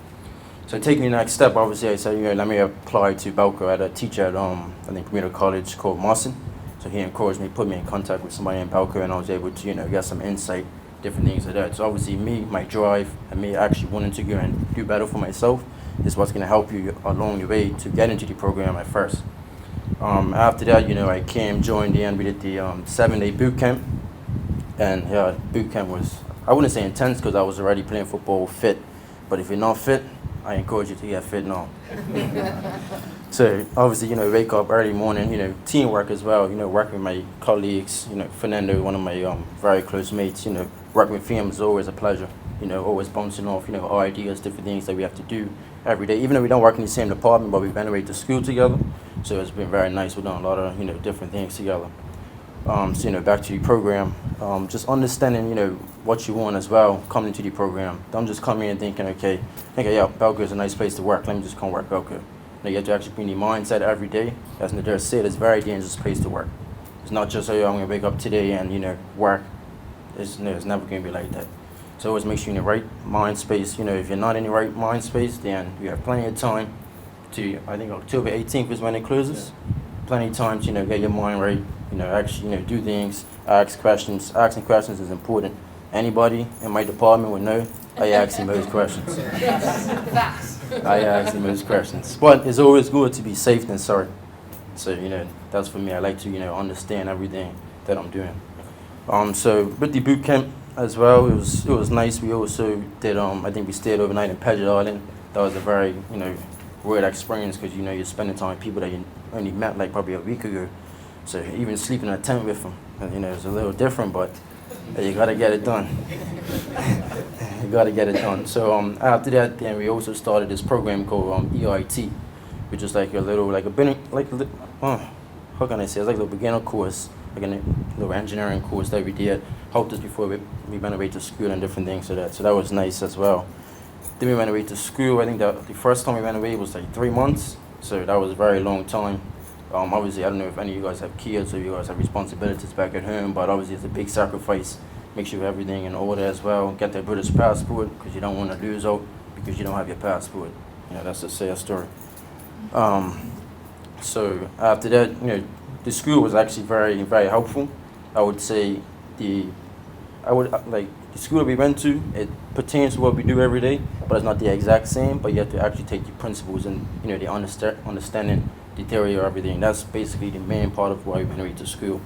So taking the next step, obviously, I said, let me apply to Balco. I had a teacher at, I think, Bermuda College called Marson. So he encouraged me, put me in contact with somebody in Balco, and I was able to, get some insight, different things like that. So obviously, my drive, and me actually wanting to go and do better for myself, is what's going to help you along your way to get into the program at first. After that, I joined in, we did the 7-day boot camp. And yeah, boot camp was, I wouldn't say intense because I was already playing football fit. But if you're not fit, I encourage you to get fit now. So obviously, wake up early morning, teamwork as well, working with my colleagues, Fernando, one of my very close mates, working with him is always a pleasure, always bouncing off, ideas, different things that we have to do every day. Even though we don't work in the same department, but we renovate the school together. So it's been very nice. We've done a lot of, different things together. So, back to the program, just understanding, what you want as well coming into the program. Don't just come in and thinking, okay, yeah, Belco is a nice place to work. Let me just come work Belco. You have to actually be in the mindset every day. As Nadir said, it's a very dangerous place to work. It's not just, oh, I'm going to wake up today and, work. It's never going to be like that. So always make sure you're in the right mind space. If you're not in the right mind space, then you have plenty of time to, I think October 18th is when it closes. Plenty of time to, get your mind right. Actually, do things, ask questions. Asking questions is important. Anybody in my department would know I ask him those questions. I ask him those questions. But it's always good to be safe than sorry. So, that's for me. I like to, understand everything that I'm doing. So with the boot camp as well, it was nice. We also did, I think we stayed overnight in Paget Island. That was a very, weird experience because, you're spending time with people that you only met like probably a week ago. So even sleeping in a tent with them, it's a little different, but you gotta get it done. You gotta get it done. So after that, then we also started this program called EIT, which is like a little, how can I say? It's like a little beginner course, like a little engineering course that we did. Helped us before we renovate the school and different things like that. So that was nice as well. Then we renovate the school. I think that the first time we renovated was like 3 months. So that was a very long time. Obviously, I don't know if any of you guys have kids or you guys have responsibilities back at home, but obviously it's a big sacrifice. Make sure you have everything in order as well. Get that British passport because you don't want to lose out because you don't have your passport. That's a sad story. So after that, the school was actually very, very helpful. I would say the school that we went to, it pertains to what we do every day, but it's not the exact same, but you have to actually take the principles and, the understanding the theory of everything. That's basically the main part of why we renovate the school.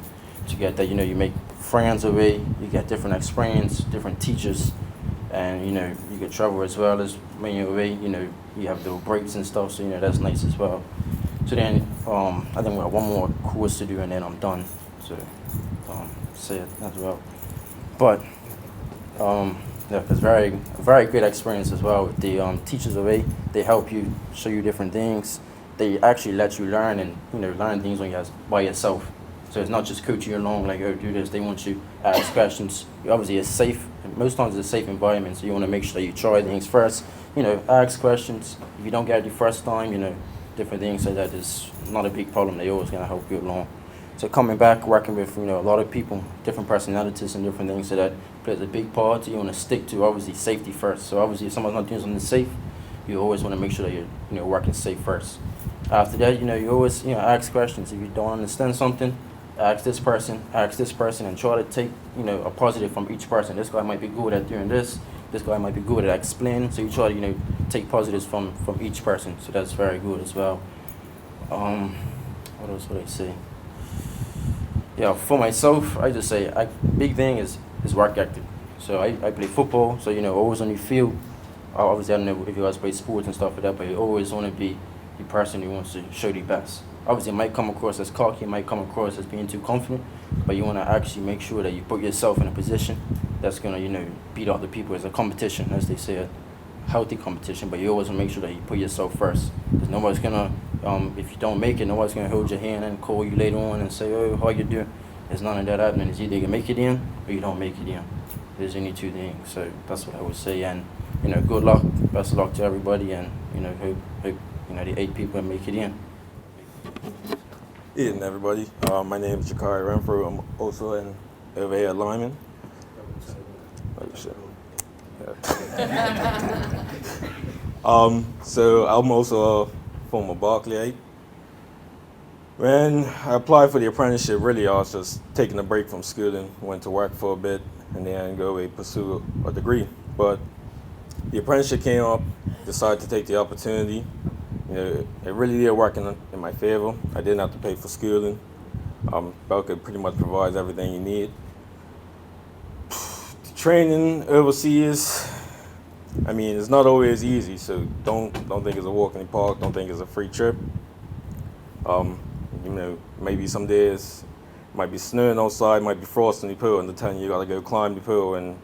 To get that, you make friends away, you get different experience, different teachers, and, you get travel as well as when you're away, you have little breaks and stuff, so, that's nice as well. So then, I think we have one more course to do and then I'm done. So, say it as well. But, yeah, it's very great experience as well. The teachers away, they help you, show you different things. They actually let you learn and learn things by yourself. So it's not just coaching you along like, oh, do this. They want you to ask questions. Obviously, it's safe. Most times it's a safe environment, so you want to make sure that you try things first. Ask questions. If you don't get it the first time, different things like that is not a big problem. They're always going to help you along. So coming back, working with a lot of people, different personalities and different things, so that plays a big part. So you want to stick to obviously safety first. So obviously, if someone's not doing something safe, you always want to make sure that you're working safe first. After that, you always ask questions. If you don't understand something, ask this person, and try to take a positive from each person. This guy might be good at doing this. This guy might be good at explaining. So you try to take positives from each person. So that's very good as well. What else would I say? Yeah, for myself, I just say big thing is work ethic. So I play football. So always on the field. Obviously, I don't know if you guys play sports and stuff like that, but you always want to be the person who wants to show the best. Obviously, it might come across as cocky, it might come across as being too confident, but you want to actually make sure that you put yourself in a position that's going to, beat other people. It's a competition, as they say, a healthy competition, but you always want to make sure that you put yourself first. Because nobody's going to, if you don't make it, nobody's going to hold your hand and call you later on and say, oh, how you doing? There's none of that happening. It's either you make it in or you don't make it in. There's only two things, so that's what I would say. And, good luck, best of luck to everybody, and, hope the 8 people make it in. Evening, everybody. My name is Jakari Renfro. I'm also an OVA lineman. Oh, shit. Yeah. So I'm also a former Barclayite. When I applied for the apprenticeship, really I was just taking a break from school and went to work for a bit and then go away pursue a degree. But the apprenticeship came up, decided to take the opportunity. You know, it really did work in my favor. I didn't have to pay for schooling. Belka pretty much provides everything you need. The training overseas, I mean, it's not always easy, so don't think it's a walk in the park. Don't think it's a free trip. You know, maybe some days it might be snowing outside, might be frost in the pool, and they're telling you gotta go climb the pool and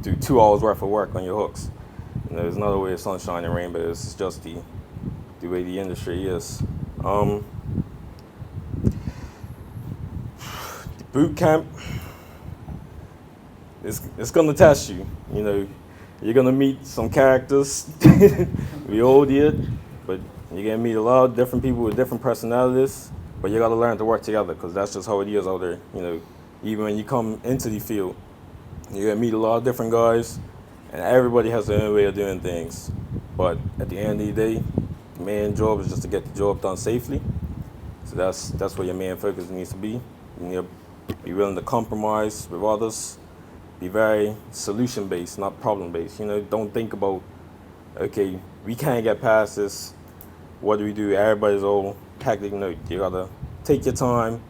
do 2 hours worth of work on your hooks. You know, it's not always sunshine and rainbows. It's just the way the industry is. The boot camp, it's gonna test you. You know, you're gonna meet some characters. We all did, but you're gonna meet a lot of different people with different personalities. But you gotta learn to work together, because that's just how it is out there. You know, even when you come into the field, you're gonna meet a lot of different guys, and everybody has their own way of doing things. But at the end of the day, the main job is just to get the job done safely. So that's where your main focus needs to be. You need to be willing to compromise with others. Be very solution-based, not problem-based. You know, don't think about, okay, we can't get past this. What do we do? Everybody's all hectic. No, you gotta take your time.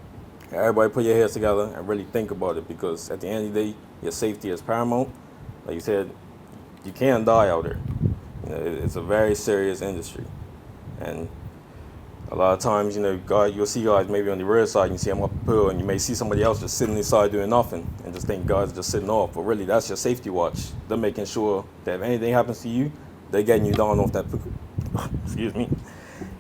Everybody put your heads together and really think about it, because at the end of the day, your safety is paramount. Like you said, you can't die out there. You know, it's a very serious industry. And a lot of times, you know, you'll see guys maybe on the roadside, and you see them up the pool, and you may see somebody else just sitting inside doing nothing, and just think guys are just sitting off. But really, that's your safety watch. They're making sure that if anything happens to you, they're getting you down off that pool. Excuse me.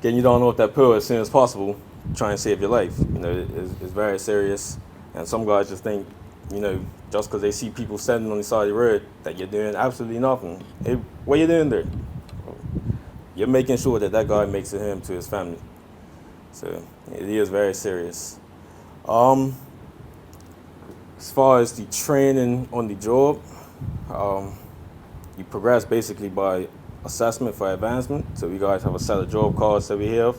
Getting you down off that pool as soon as possible, trying to save your life. You know, it's very serious. And some guys just think, you know, just because they see people standing on the side of the road, that you're doing absolutely nothing. Hey, what are you doing there? You're making sure that that guy makes it home to his family. So it is very serious. As far as the training on the job, you progress basically by assessment for advancement. So we guys have a set of job cards that we have.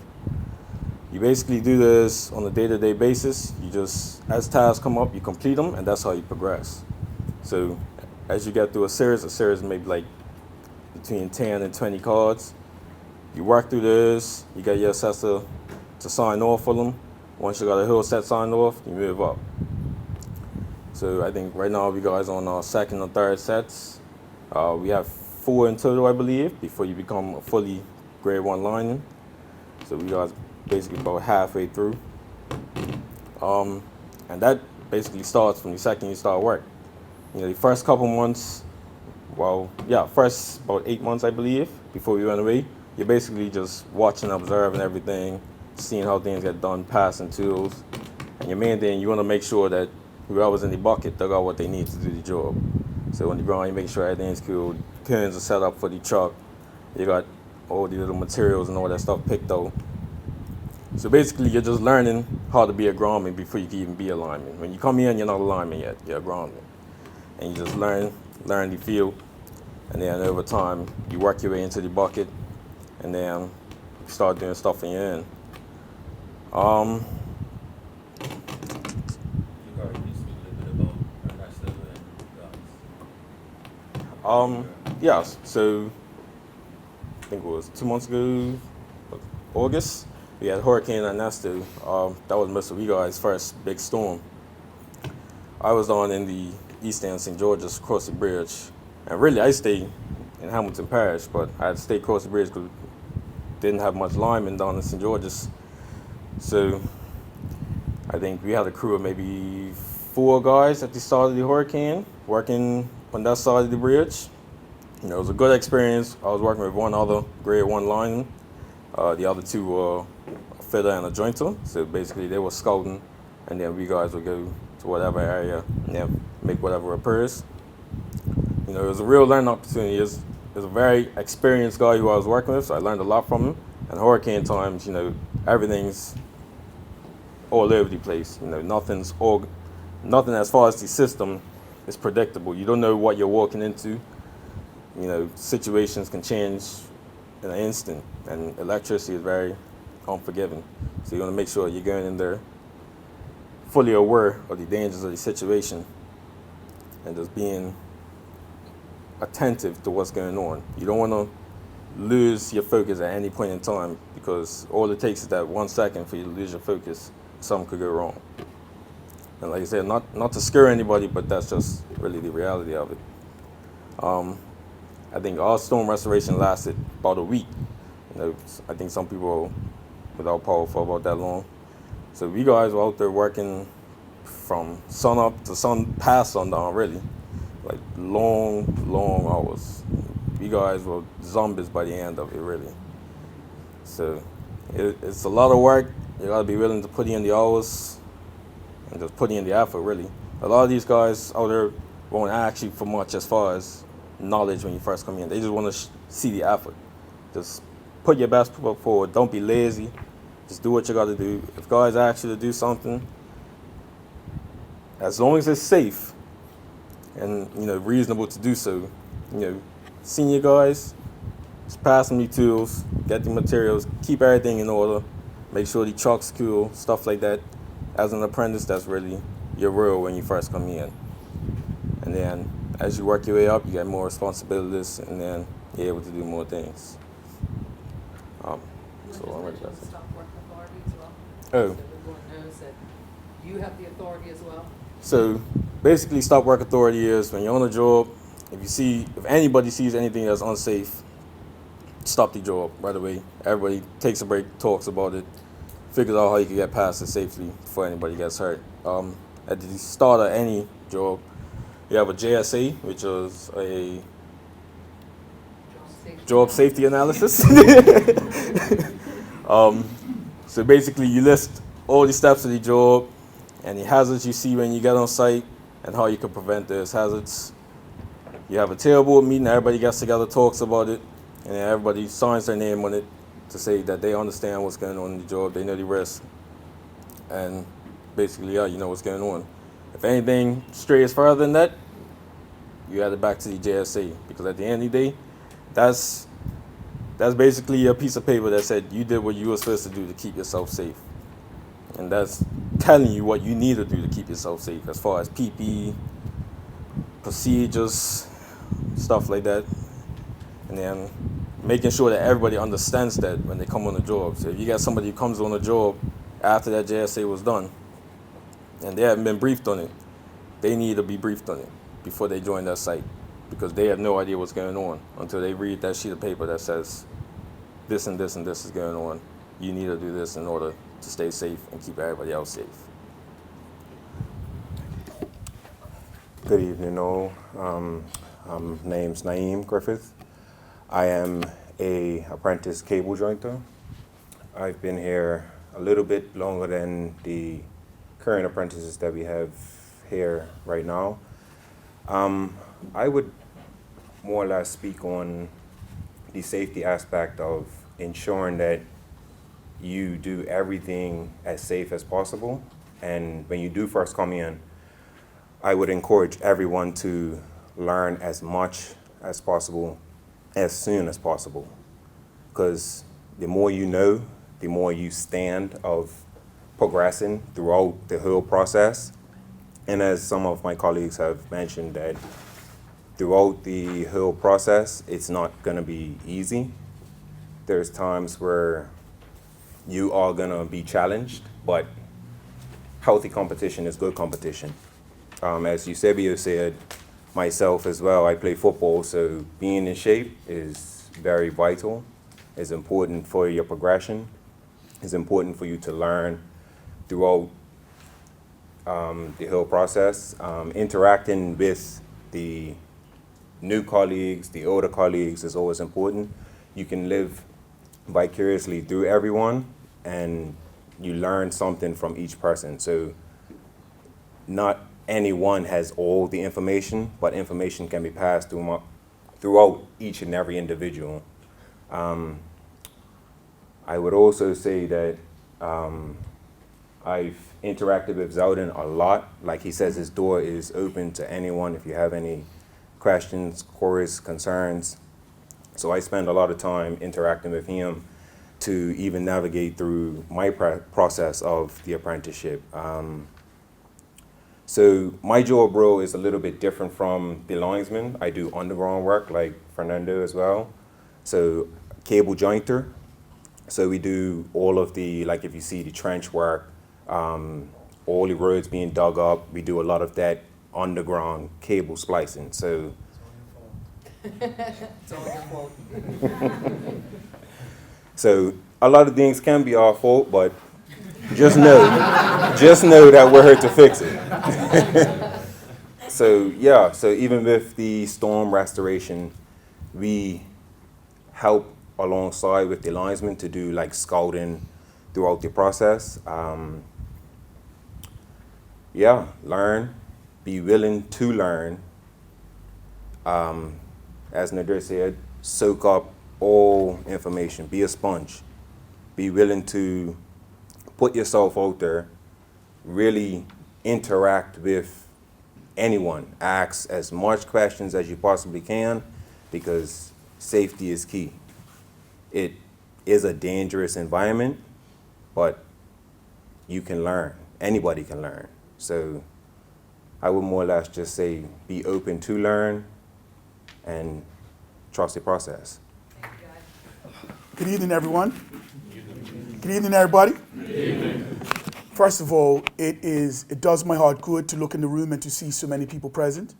You basically do this on a day-to-day basis. You just, as tasks come up, you complete them, and that's how you progress. So as you get through a series maybe like between 10 and 20 cards. You work through this, you get your assessor to sign off for them. Once you got a whole set signed off, you move up. So I think right now we guys on our second or third sets. We have 4 in total, I believe, before you become a fully grade 1 lineman. So we guys basically about halfway through. And that basically starts from the second you start work. You know, the first couple months, first about 8 months, I believe, before we went away, you're basically just watching, observing everything, seeing how things get done, passing tools. And your main thing, you want to make sure that whoever's in the bucket, they got what they need to do the job. So on the ground, you make sure everything's cool. Pins are set up for the truck. You got all the little materials and all that stuff picked out. So basically, you're just learning how to be a groundman before you can even be a lineman. When you come in, you're not a lineman yet, you're a groundman. And you just learn the field. And then over time, you work your way into the bucket, and then you start doing stuff on your end. So I think it was 2 months ago, August, we had Hurricane Ernesto. That was most of you guys' first big storm. I was down in the east end of St. George's, across the bridge. And really, I stayed in Hamilton Parish, but I had to stay across the bridge because we didn't have much linemen down in St. George's. So I think we had a crew of maybe 4 guys at the start of the hurricane working on that side of the bridge. You know, it was a good experience. I was working with one other grade 1 lineman. The other 2 were a fitter and a jointer. So basically they were scouting, and then we guys would go to whatever area and then make whatever repairs. You know, it was a real learning opportunity. It was a very experienced guy who I was working with, so I learned a lot from him. And hurricane times, you know, everything's all over the place. You know, nothing as far as the system is predictable. You don't know what you're walking into. You know, situations can change in an instant, and electricity is very unforgiving. So you want to make sure you're going in there fully aware of the dangers of the situation and just being attentive to what's going on. You don't want to lose your focus at any point in time, because all it takes is that 1 second for you to lose your focus. Something could go wrong. And like I said, not to scare anybody, but that's just really the reality of it. I think our storm restoration lasted about a week. You know, I think some people without power for about that long. So we guys were out there working from sun up to past sundown, really, like long hours. We guys were zombies by the end of it, really. So it's a lot of work. You gotta be willing to put in the hours and just put in the effort, really. A lot of these guys out there won't ask you for much as far as knowledge when you first come in. They just want to see the effort. Just put your best foot forward. Don't be lazy. Just do what you got to do. If guys ask you to do something, as long as it's safe and reasonable to do so, senior guys, just pass them the tools, get the materials, keep everything in order, make sure the truck's cool, stuff like that. As an apprentice, that's really your role when you first come in. And then as you work your way up, you get more responsibilities, and then you're able to do more things. So I'm ready to Stop work authority as well. Oh. So everyone knows that you have the authority as well. So basically, stop work authority is when you're on a job, if anybody sees anything that's unsafe, stop the job right away. Everybody takes a break, talks about it, figures out how you can get past it safely before anybody gets hurt. At the start of any job, you have a JSA, which is a job safety analysis. So basically, you list all the steps of the job and the hazards you see when you get on site and how you can prevent those hazards. You have a tailboard meeting, everybody gets together, talks about it, and everybody signs their name on it to say that they understand what's going on in the job, they know the risk, and basically, you know what's going on. If anything strays further than that, you add it back to the JSA, because at the end of the day, that's basically a piece of paper that said you did what you were supposed to do to keep yourself safe. And that's telling you what you need to do to keep yourself safe as far as PPE, procedures, stuff like that. And then making sure that everybody understands that when they come on the job. So if you got somebody who comes on a job after that JSA was done and they haven't been briefed on it, they need to be briefed on it before they join that site, because they have no idea what's going on until they read that sheet of paper that says this and this and this is going on. You need to do this in order to stay safe and keep everybody else safe. Good evening, all. Name's Naeem Griffith. I am a apprentice cable jointer. I've been here a little bit longer than the current apprentices that we have here right now. I would more or less speak on the safety aspect of ensuring that you do everything as safe as possible. And when you do first come in, I would encourage everyone to learn as much as possible, as soon as possible. Because the more you know, the more you stand of progressing throughout the whole process. And as some of my colleagues have mentioned, that throughout the whole process, it's not going to be easy. There's times where you are going to be challenged, but healthy competition is good competition. As Eusebio said, myself as well, I play football, so being in shape is very vital. It's important for your progression. It's important for you to learn throughout the whole process. Interacting with the new colleagues, the older colleagues is always important. You can live vicariously through everyone, and you learn something from each person. So not anyone has all the information, but information can be passed throughout each and every individual. I would also say that I've interacted with Zeldin a lot. Like he says, his door is open to anyone if you have any questions, queries, concerns. So I spend a lot of time interacting with him to even navigate through my process of the apprenticeship. So my job role is a little bit different from the linesman. I do underground work like Fernando as well. So cable jointer. So we do all of the, like if you see the trench work, all the roads being dug up, we do a lot of that underground cable splicing. So so a lot of things can be our fault, but just know that we're here to fix it. So yeah, so even with the storm restoration, we help alongside with the linesmen to do like scouting throughout the process. Yeah, learn, be willing to learn. As Nadir said, soak up all information, be a sponge, be willing to put yourself out there, really interact with anyone, ask as much questions as you possibly can, because safety is key. It is a dangerous environment, but you can learn. Anybody can learn. So I would more or less just say be open to learn and trust the process. Good evening, everyone. Good evening, everybody. Good evening. First of all, it does my heart good to look in the room and to see so many people present.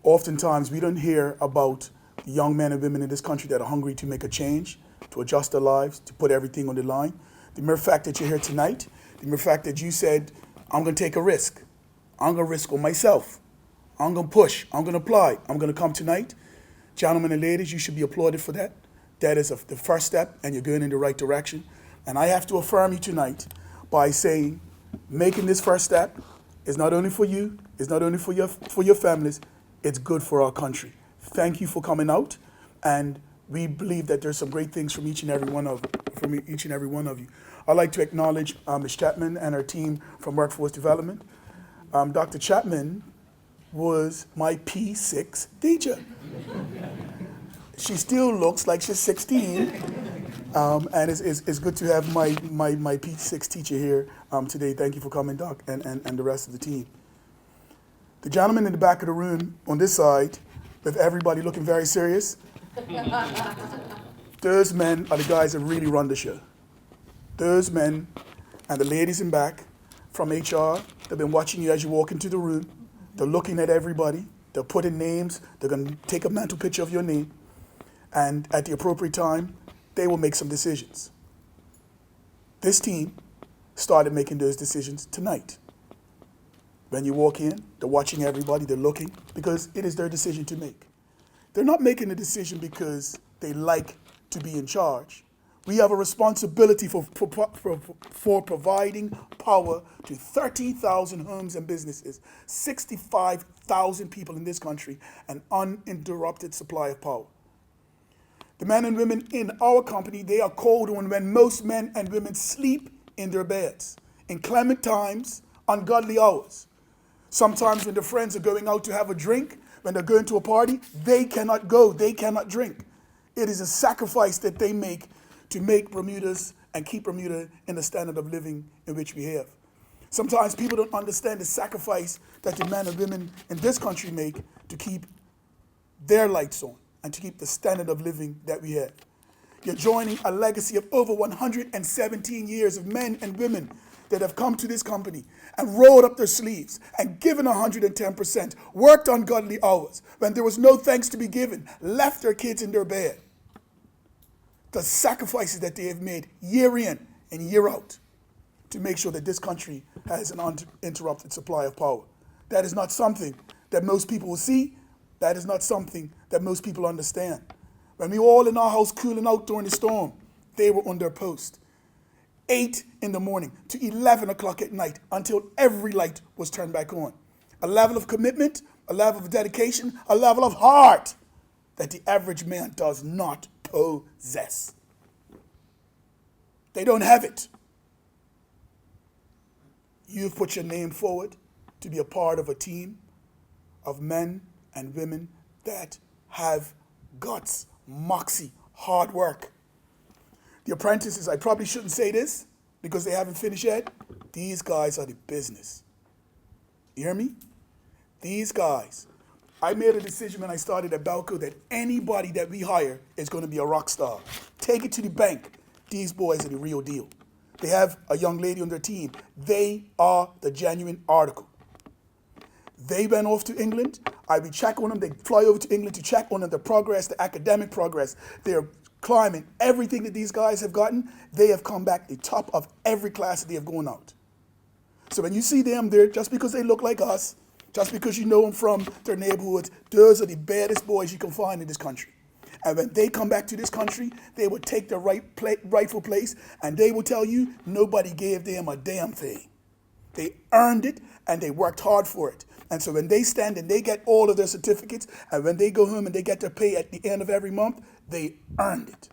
Oftentimes, we don't hear about the young men and women in this country that are hungry to make a change, to adjust their lives, to put everything on the line. The mere fact that you're here tonight, the mere fact that you said, I'm going to take a risk. I'm going to risk on myself. I'm going to push. I'm going to apply. I'm going to come tonight. Gentlemen and ladies, you should be applauded for that. That is the first step, and you're going in the right direction. And I have to affirm you tonight by saying, making this first step is not only for you, it's not only for your families, it's good for our country. Thank you for coming out, and we believe that there's some great things from each and every one of you. I'd like to acknowledge Ms. Chapman and her team from Workforce Development. Dr. Chapman was my P6 teacher. She still looks like she's 16, and it's good to have my P6 teacher here today. Thank you for coming, Doc, and the rest of the team. The gentleman in the back of the room on this side, with everybody looking very serious, those men are the guys that really run the show. Those men and the ladies in back from HR, they've been watching you as you walk into the room. They're looking at everybody. They're putting names. They're going to take a mental picture of your name. And at the appropriate time, they will make some decisions. This team started making those decisions tonight. When you walk in, they're watching everybody, they're looking, because it is their decision to make. They're not making a decision because they like to be in charge. We have a responsibility for providing power to 30,000 homes and businesses, 65,000 people in this country, an uninterrupted supply of power. The men and women in our company, they are called on when most men and women sleep in their beds, in clement times, ungodly hours. Sometimes when their friends are going out to have a drink, when they're going to a party, they cannot go, they cannot drink. It is a sacrifice that they make to make Bermuda's and keep Bermuda in the standard of living in which we have. Sometimes people don't understand the sacrifice that the men and women in this country make to keep their lights on and to keep the standard of living that we have. You're joining a legacy of over 117 years of men and women that have come to this company and rolled up their sleeves and given 110%, worked ungodly hours when there was no thanks to be given, left their kids in their bed. The sacrifices that they have made year in and year out to make sure that this country has an uninterrupted supply of power. That is not something that most people will see. That is not something that most people understand. When we were all in our house cooling out during the storm, they were on their post. 8 in the morning to 11 o'clock at night until every light was turned back on. A level of commitment, a level of dedication, a level of heart that the average man does not possess. They don't have it. You've put your name forward to be a part of a team of men and women that have guts, moxie, hard work. The apprentices, I probably shouldn't say this because they haven't finished yet. These guys are the business. You hear me? These guys. I made a decision when I started at Balco that anybody that we hire is going to be a rock star. Take it to the bank. These boys are the real deal. They have a young lady on their team. They are the genuine article. They went off to England. I will check on them. They fly over to England to check on them, the progress, the academic progress. They're climbing. Everything that these guys have gotten, they have come back the top of every class that they have gone out. So when you see them there, just because they look like us, just because you know them from their neighborhoods, those are the baddest boys you can find in this country. And when they come back to this country, they will take their rightful place, and they will tell you nobody gave them a damn thing. They earned it, and they worked hard for it. And so when they stand and they get all of their certificates, and when they go home and they get their pay at the end of every month, they earned it.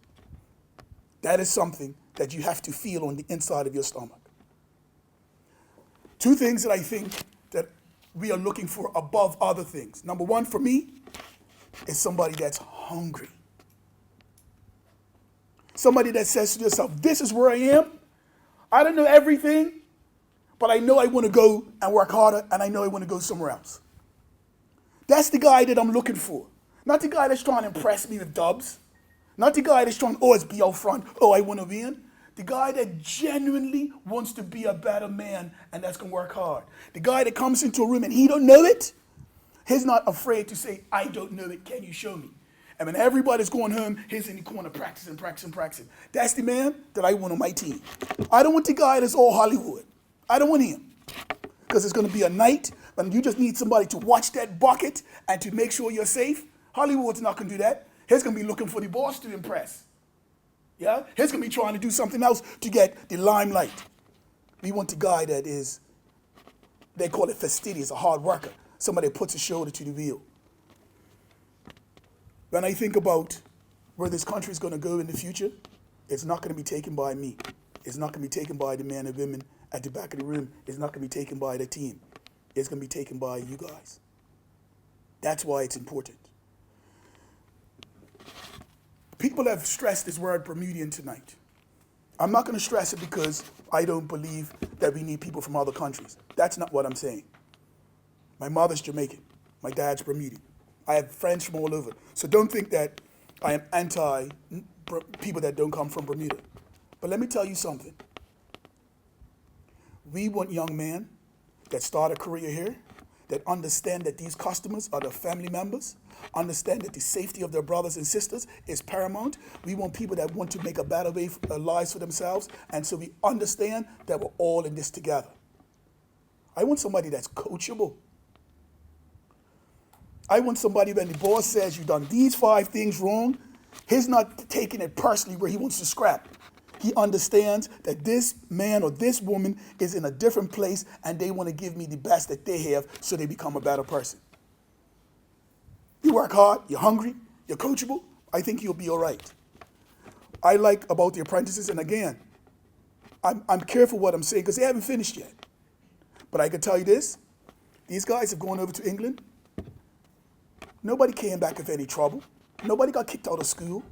That is something that you have to feel on the inside of your stomach. Two things that I think that we are looking for above other things. Number one for me is somebody that's hungry. Somebody that says to yourself, this is where I am. I don't know everything, but I know I want to go and work harder, and I know I want to go somewhere else. That's the guy that I'm looking for. Not the guy that's trying to impress me with dubs. Not the guy that's trying to always be out front. Oh, I want to win. The guy that genuinely wants to be a better man and that's going to work hard. The guy that comes into a room and he don't know it, he's not afraid to say, I don't know it, can you show me? And when everybody's going home, he's in the corner practicing. That's the man that I want on my team. I don't want the guy that's all Hollywood. I don't want him. Because it's going to be a night when you just need somebody to watch that bucket and to make sure you're safe. Hollywood's not going to do that. He's going to be looking for the boss to impress. Yeah? He's going to be trying to do something else to get the limelight. We want the guy that is, they call it fastidious, a hard worker. Somebody that puts a shoulder to the wheel. When I think about where this country is going to go in the future, it's not going to be taken by me. It's not going to be taken by the men and women at the back of the room. It's not going to be taken by the team. It's going to be taken by you guys. That's why it's important. People have stressed this word Bermudian tonight. I'm not going to stress it because I don't believe that we need people from other countries. That's not what I'm saying. My mother's Jamaican. My dad's Bermudian. I have friends from all over. So don't think that I am anti people that don't come from Bermuda. But let me tell you something. We want young men that start a career here, that understand that these customers are their family members, understand that the safety of their brothers and sisters is paramount. We want people that want to make a better lives for themselves, and so we understand that we're all in this together. I want somebody that's coachable. I want somebody when the boss says you've done these 5 things wrong, he's not taking it personally where he wants to scrap. He understands that this man or this woman is in a different place and they want to give me the best that they have so they become a better person. You work hard, you're hungry, you're coachable, I think you'll be all right. I like about the apprentices, and again, I'm careful what I'm saying because they haven't finished yet. But I can tell you this, these guys have gone over to England. Nobody came back with any trouble. Nobody got kicked out of school.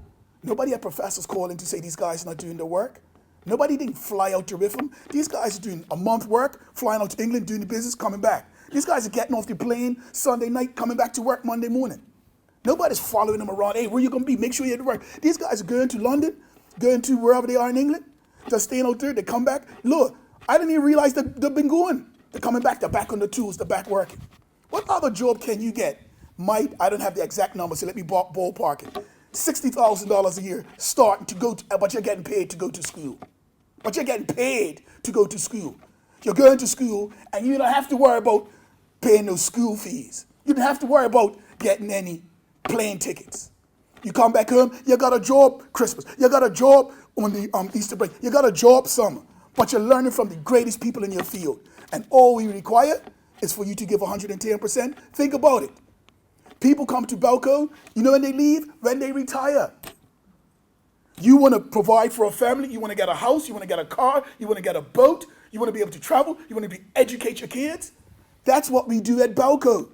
Nobody had professors calling to say these guys are not doing their work. Nobody didn't fly out there with them. These guys are doing a month work, flying out to England, doing the business, coming back. These guys are getting off the plane Sunday night, coming back to work Monday morning. Nobody's following them around. Hey, where you going to be? Make sure you're at work. These guys are going to London, going to wherever they are in England. They're staying out there. They come back. Look, I didn't even realize that they've been going. They're coming back. They're back on the tools. They're back working. What other job can you get? I don't have the exact number, so let me ballpark it. $60,000 a year starting to go to, but you're getting paid to go to school. But you're getting paid to go to school. You're going to school, and you don't have to worry about paying those school fees. You don't have to worry about getting any plane tickets. You come back home, you got a job Christmas. You got a job on the Easter break. You got a job summer. But you're learning from the greatest people in your field. And all we require is for you to give 110%. Think about it. People come to Belco, you know when they leave? When they retire. You want to provide for a family, you want to get a house, you want to get a car, you want to get a boat, you want to be able to travel, you want to educate your kids. That's what we do at Belco.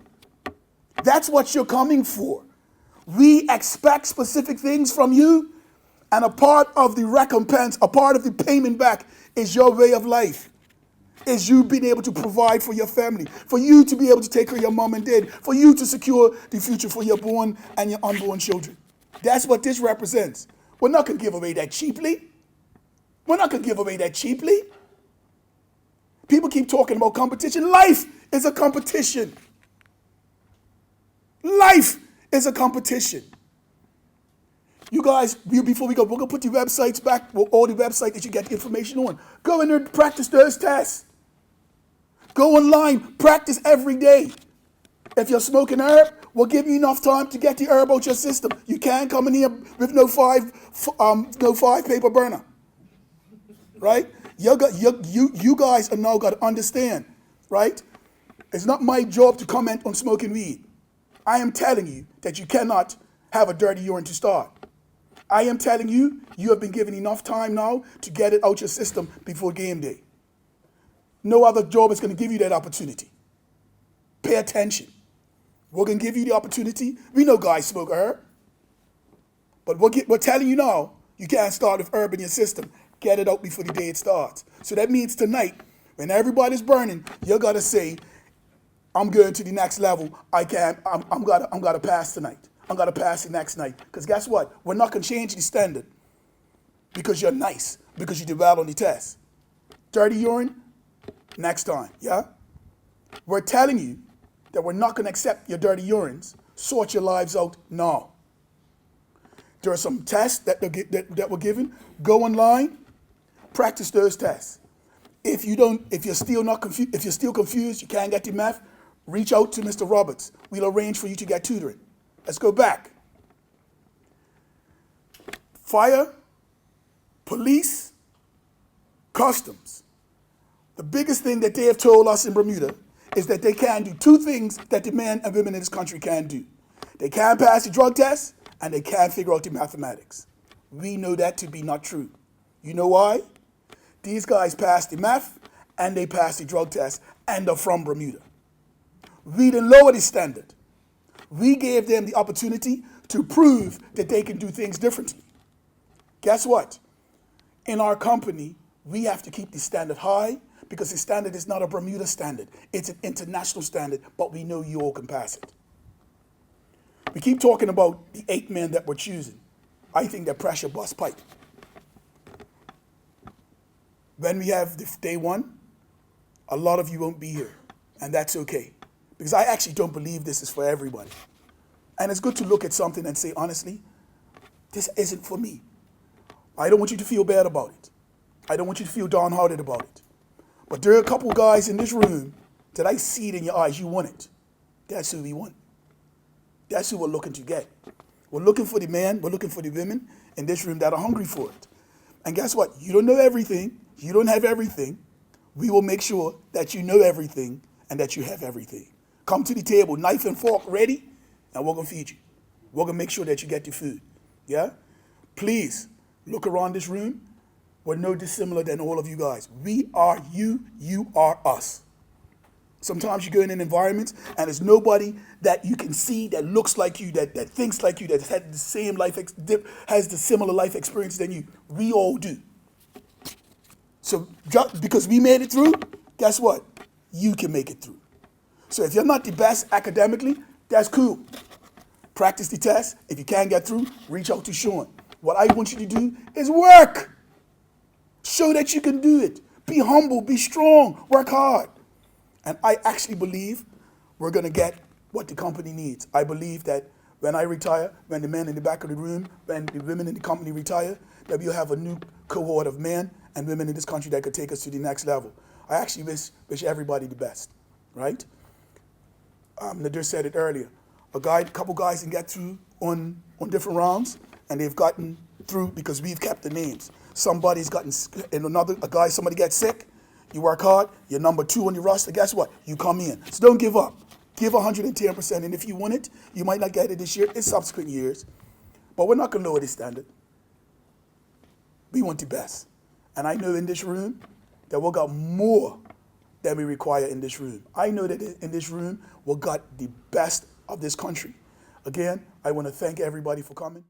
That's what you're coming for. We expect specific things from you, and a part of the recompense, a part of the payment back is your way of life. is you being able to provide for your family, for you to be able to take care of your mom and dad, for you to secure the future for your born and your unborn children. That's what this represents. We're not going to give away that cheaply. We're not going to give away that cheaply. People keep talking about competition. Life is a competition. Life is a competition. You guys, before we go, we're going to put the websites back, all the websites that you get the information on. Go in there, practice those tests. Go online, practice every day. If you're smoking herb, we'll give you enough time to get the herb out your system. You can't come in here with no five paper burner, right? You guys are now got to understand, right? It's not my job to comment on smoking weed. I am telling you that you cannot have a dirty urine to start. I am telling you, you have been given enough time now to get it out your system before game day. No other job is going to give you that opportunity. Pay attention. We're going to give you the opportunity. We know guys smoke herb. But we're telling you now, you can't start with herb in your system. Get it out before the day it starts. So that means tonight, when everybody's burning, you got to say, I'm going to the next level. I'm gotta pass tonight. I'm going to pass the next night. Because guess what? We're not going to change the standard because you're nice, because you did well on the test. Dirty urine, next time, yeah? We're telling you that we're not going to accept your dirty urines. Sort your lives out now. There are some tests that were given. Go online, practice those tests. If you're still confused, you can't get the math, reach out to Mr. Roberts. We'll arrange for you to get tutoring. Let's go back. Fire, police, customs. The biggest thing that they have told us in Bermuda is that they can do two things that the men and women in this country can do. They can pass the drug test, and they can figure out the mathematics. We know that to be not true. You know why? These guys passed the math, and they passed the drug test, and they're from Bermuda. We didn't lower the standard. We gave them the opportunity to prove that they can do things differently. Guess what? In our company, we have to keep the standard high because the standard is not a Bermuda standard. It's an international standard, but we know you all can pass it. We keep talking about the 8 men that we're choosing. I think they're pressure bust pipe. When we have day one, a lot of you won't be here, and that's okay. Because I actually don't believe this is for everybody. And it's good to look at something and say, honestly, this isn't for me. I don't want you to feel bad about it. I don't want you to feel downhearted about it. But there are a couple guys in this room that I see it in your eyes. You want it. That's who we want. That's who we're looking to get. We're looking for the men, we're looking for the women in this room that are hungry for it. And guess what? You don't know everything. You don't have everything. We will make sure that you know everything and that you have everything. Come to the table, knife and fork ready, and we're going to feed you. We're going to make sure that you get the food. Yeah? Please, look around this room. We're no dissimilar than all of you guys. We are you, you are us. Sometimes you go in an environment and there's nobody that you can see that looks like you, that thinks like you, that had the same has the similar life experience than you. We all do. So because we made it through, guess what? You can make it through. So if you're not the best academically, that's cool. Practice the test. If you can't get through, reach out to Sean. What I want you to do is work. Show that you can do it. Be humble, be strong, work hard. And I actually believe we're going to get what the company needs. I believe that when I retire, when the men in the back of the room, when the women in the company retire, that we'll have a new cohort of men and women in this country that could take us to the next level. I actually wish everybody the best, right? Nadir said it earlier. A couple guys can get through on different rounds, and they've gotten through because we've kept the names. Somebody's gotten, somebody gets sick, you work hard, you're number 2 on your roster, guess what? You come in. So don't give up. Give 110%, and if you want it, you might not get it this year, it's subsequent years. But we're not going to lower the standard. We want the best. And I know in this room that we got more than we require in this room. I know that in this room, we got the best of this country. Again, I want to thank everybody for coming.